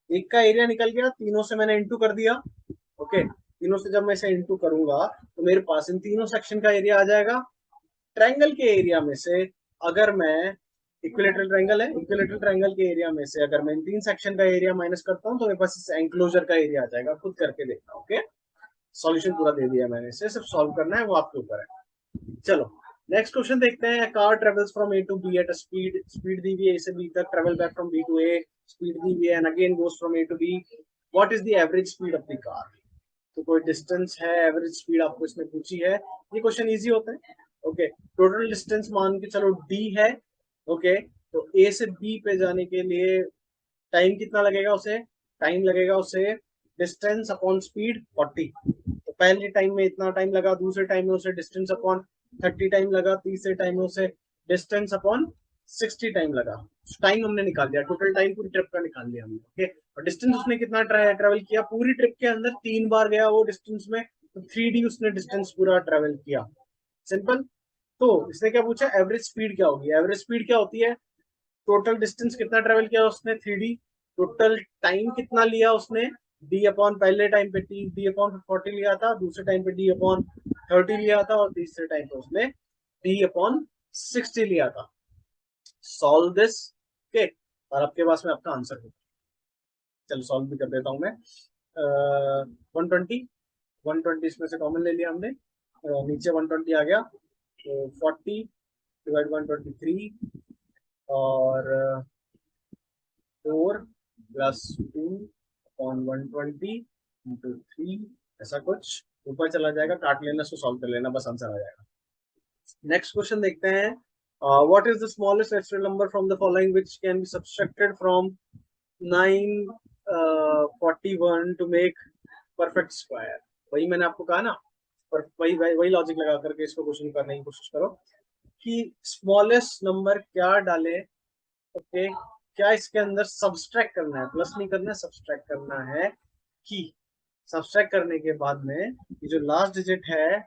एक का एरिया निकल गया, तीनों से मैंने इंटू कर दिया। ओके, तीनों से जब मैं इसे इंटू करूंगा तो मेरे पास इन तीनों सेक्शन का एरिया आ जाएगा। ट्रायंगल के एरिया में से अगर मैं, इक्विलेटरल ट्रायंगल है, इक्विलेटरल ट्रायंगल के एरिया में से अगर मैं इन तीन सेक्शन का एरिया माइनस करता हूँ तो मेरे पास इस एंक्लोजर का एरिया आ जाएगा। खुद करके देखना। ओके, सॉल्यूशन पूरा दे दिया मैंने, इसे सिर्फ सॉल्व करना है, वो आपके ऊपर है। चलो नेक्स्ट क्वेश्चन देखते हैं। Car travels from A to B at a speed दी हुई है, ए से बी तक, travel back from B to A, speed दी हुई है, and again goes from A to B. What is the average speed of the car? तो कोई डिस्टेंस है, एवरेज स्पीड आपको इसमें पूछी है। ये क्वेश्चन इजी होता है। ओके, टोटल डिस्टेंस मान के चलो डी है। ओके, तो ए से बी पे जाने के लिए टाइम कितना लगेगा उसे? टाइम लगेगा उसे डिस्टेंस अपॉन स्पीड 40। तो पहले टाइम में इतना टाइम लगा, दूसरे टाइम में उसे डिस्टेंस अपॉन 30 टाइम लगा, तीसरे टाइम में उसे डिस्टेंस अपॉन 60 टाइम लगा। टाइम हमने निकाल दिया, टोटल टाइम पूरी ट्रिप का निकाल लिया हमने। ओके, और डिस्टेंस उसने कितना ट्रेवल किया पूरी ट्रिप के अंदर? 3 बार गया वो डिस्टेंस में, तो 3D उसने डिस्टेंस पूरा ट्रेवल किया। सिंपल। तो इसने क्या पूछा? एवरेज स्पीड क्या होगी? एवरेज स्पीड क्या होती है? टोटल डिस्टेंस कितना ट्रेवल किया उसने 3D, टोटल टाइम कितना लिया उसने, डी अपॉन पहले टाइम पे डी अपॉन 40 लिया था, दूसरे टाइम पे डी अपॉन 30 लिया था, और तीसरे टाइम पे उसने डी अपॉन 60 लिया था। Solve this. ओके, और आपके पास में आपका आंसर होगा। चलो सॉल्व भी कर देता हूं मैं। 120, 120 इसमें से कॉमन ले लिया हमने, नीचे 120 आ गया, तो 40 डिवाइड 123, और 4 प्लस 2 अपॉन 120 इंटू 3, ऐसा कुछ ऊपर चला जाएगा, काट लेना, उसको सॉल्व कर लेना, बस आंसर आ जाएगा। नेक्स्ट क्वेश्चन देखते हैं। What is the smallest natural number from the following which can be subtracted from 941 to make perfect square? वही मैंने आपको कहा ना, पर वही वही वही लॉजिक लगा करके इसको क्वेश्चन करने की कोशिश करो कि स्मॉलेस्ट नंबर क्या डाले। ओके, क्या इसके अंदर सब्सट्रैक्ट करना है, प्लस नहीं करना है, सब्सट्रैक्ट करना है, कि सब्सट्रैक्ट करने के बाद में ये जो लास्ट डिजिट है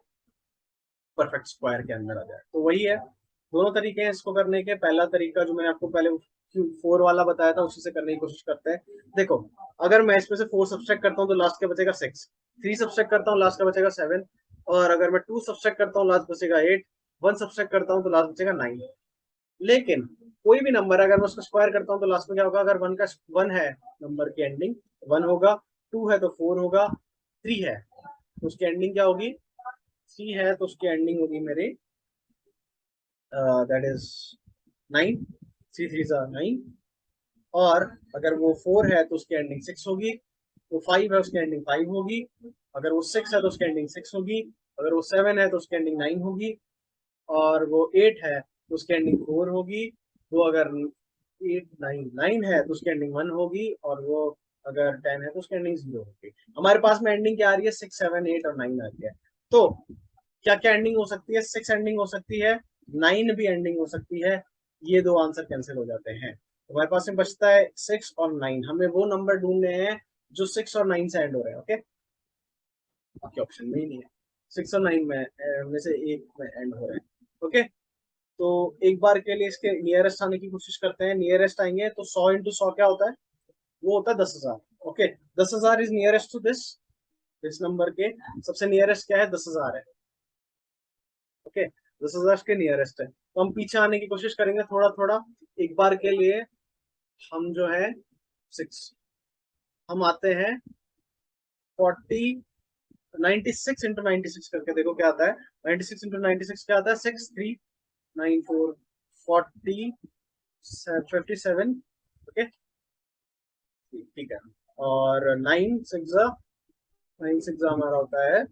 परफेक्ट स्क्वायर के अंदर आ जाए। तो वही है, दोनों तरीके हैं इसको करने के। पहला तरीका जो मैंने आपको पहले 4 वाला बताया था, उसी से करने की कोशिश करते हैं। देखो, अगर मैं इसमें से 4 सब्सट्रैक्ट करता हूँ तो लास्ट का बचेगा 6, 3 सब्सट्रैक्ट करता हूँ लास्ट का बचेगा 7, और अगर मैं 2 सब्सट्रैक्ट करता हूँ लास्ट बचेगा 8, 1 सब्सट्रैक्ट करता हूँ तो लास्ट बचेगा 9। लेकिन कोई भी नंबर अगर मैं उसको स्क्वायर करता हूँ तो लास्ट में क्या होगा? अगर 1 है नंबर की एंडिंग 1 होगा, 2 है तो 4 होगा, 3 है तो उसकी एंडिंग क्या होगी? 3 है तो उसकी एंडिंग होगी मेरी दैट इज 9, 3 3 9। और अगर वो 4 है तो उसकी एंडिंग 6 होगी, वो 5 है उसकी एंडिंग 5 होगी, अगर वो 6 है तो उसकी एंडिंग 6 होगी, अगर वो 7 है तो उसकी एंडिंग 9 होगी, और वो 8 है तो उसकी एंडिंग 4 होगी, वो अगर 9 है तो उसकी एंडिंग 1 होगी, और वो अगर 10 है तो उसकी एंडिंग 0 होगी। हमारे पास में एंडिंग क्या आ रही है? 6 7 8 और 9 आ रही है। तो क्या क्या एंडिंग हो सकती है? 6 एंडिंग हो सकती है, 9 भी एंडिंग हो सकती है। ये दो आंसर कैंसिल हो जाते हैं, तो हमारे पास में बचता है 6 और 9। हमें वो नंबर ढूंढने हैं जो 6 और 9 से एंड हो रहे हैं। ओके, बाकी ऑप्शन में ही नहीं है। 6 और 9 में से एक में एंड हो रहे हैं। ओके, तो एक बार के लिए इसके नियरेस्ट आने की कोशिश करते हैं। नियरेस्ट आएंगे तो 100 × 100 क्या होता है? वो होता है 10,000। Okay, 10,000 is nearest to this. इस नंबर के सबसे नियरेस्ट क्या है? 10,000 है। ओके, 10,000 के नियरेस्ट है, तो हम पीछे आने की कोशिश करेंगे थोड़ा थोड़ा। एक बार के लिए हम जो है 6, हम आते हैं 96 करके देखो क्या आता है। 96 × 96 क्या आता है? 6, 3, 9, 4, 40, 57। ओके, ठीक है। और 9 6 हमारा होता है,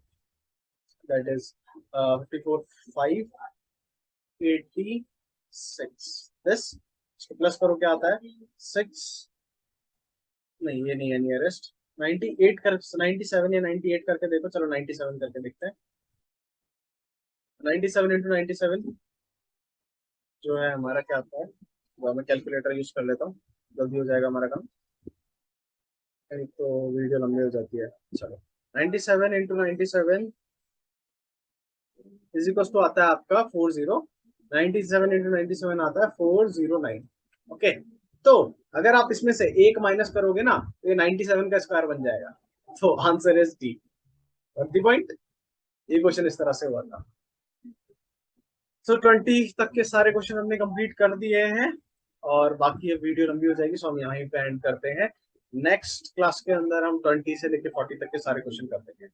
दैट इज 54, 586। दिस प्लस करो क्या आता है? 6, नहीं ये नहीं है नियरेस्ट। 98 कर, 97 या 98 करके देखो। चलो 97 करके देखते हैं। 97 × 97 जो है हमारा क्या आता है? वो मैं कैलकुलेटर यूज कर लेता हूँ, जल्दी हो जाएगा हमारा काम। एक तो वीडियो लंबी हो जाती है। चलो, 97 × 97 इज इक्वल टू आता है आपका 40। 97 × 97 आता है 409। ओके, तो अगर आप इसमें से एक माइनस करोगे ना, तो ये 97 का स्क्वायर बन जाएगा। तो आंसर इज डी। पॉइंट, ये क्वेश्चन इस तरह से हुआ था। सो 20 तक के सारे क्वेश्चन हमने कंप्लीट कर दिए हैं, और बाकी ये वीडियो लंबी हो जाएगी, सो हम यहाँ पे एंड करते हैं। नेक्स्ट क्लास के अंदर हम 20 से लेकर 40 तक के सारे क्वेश्चन कर देंगे।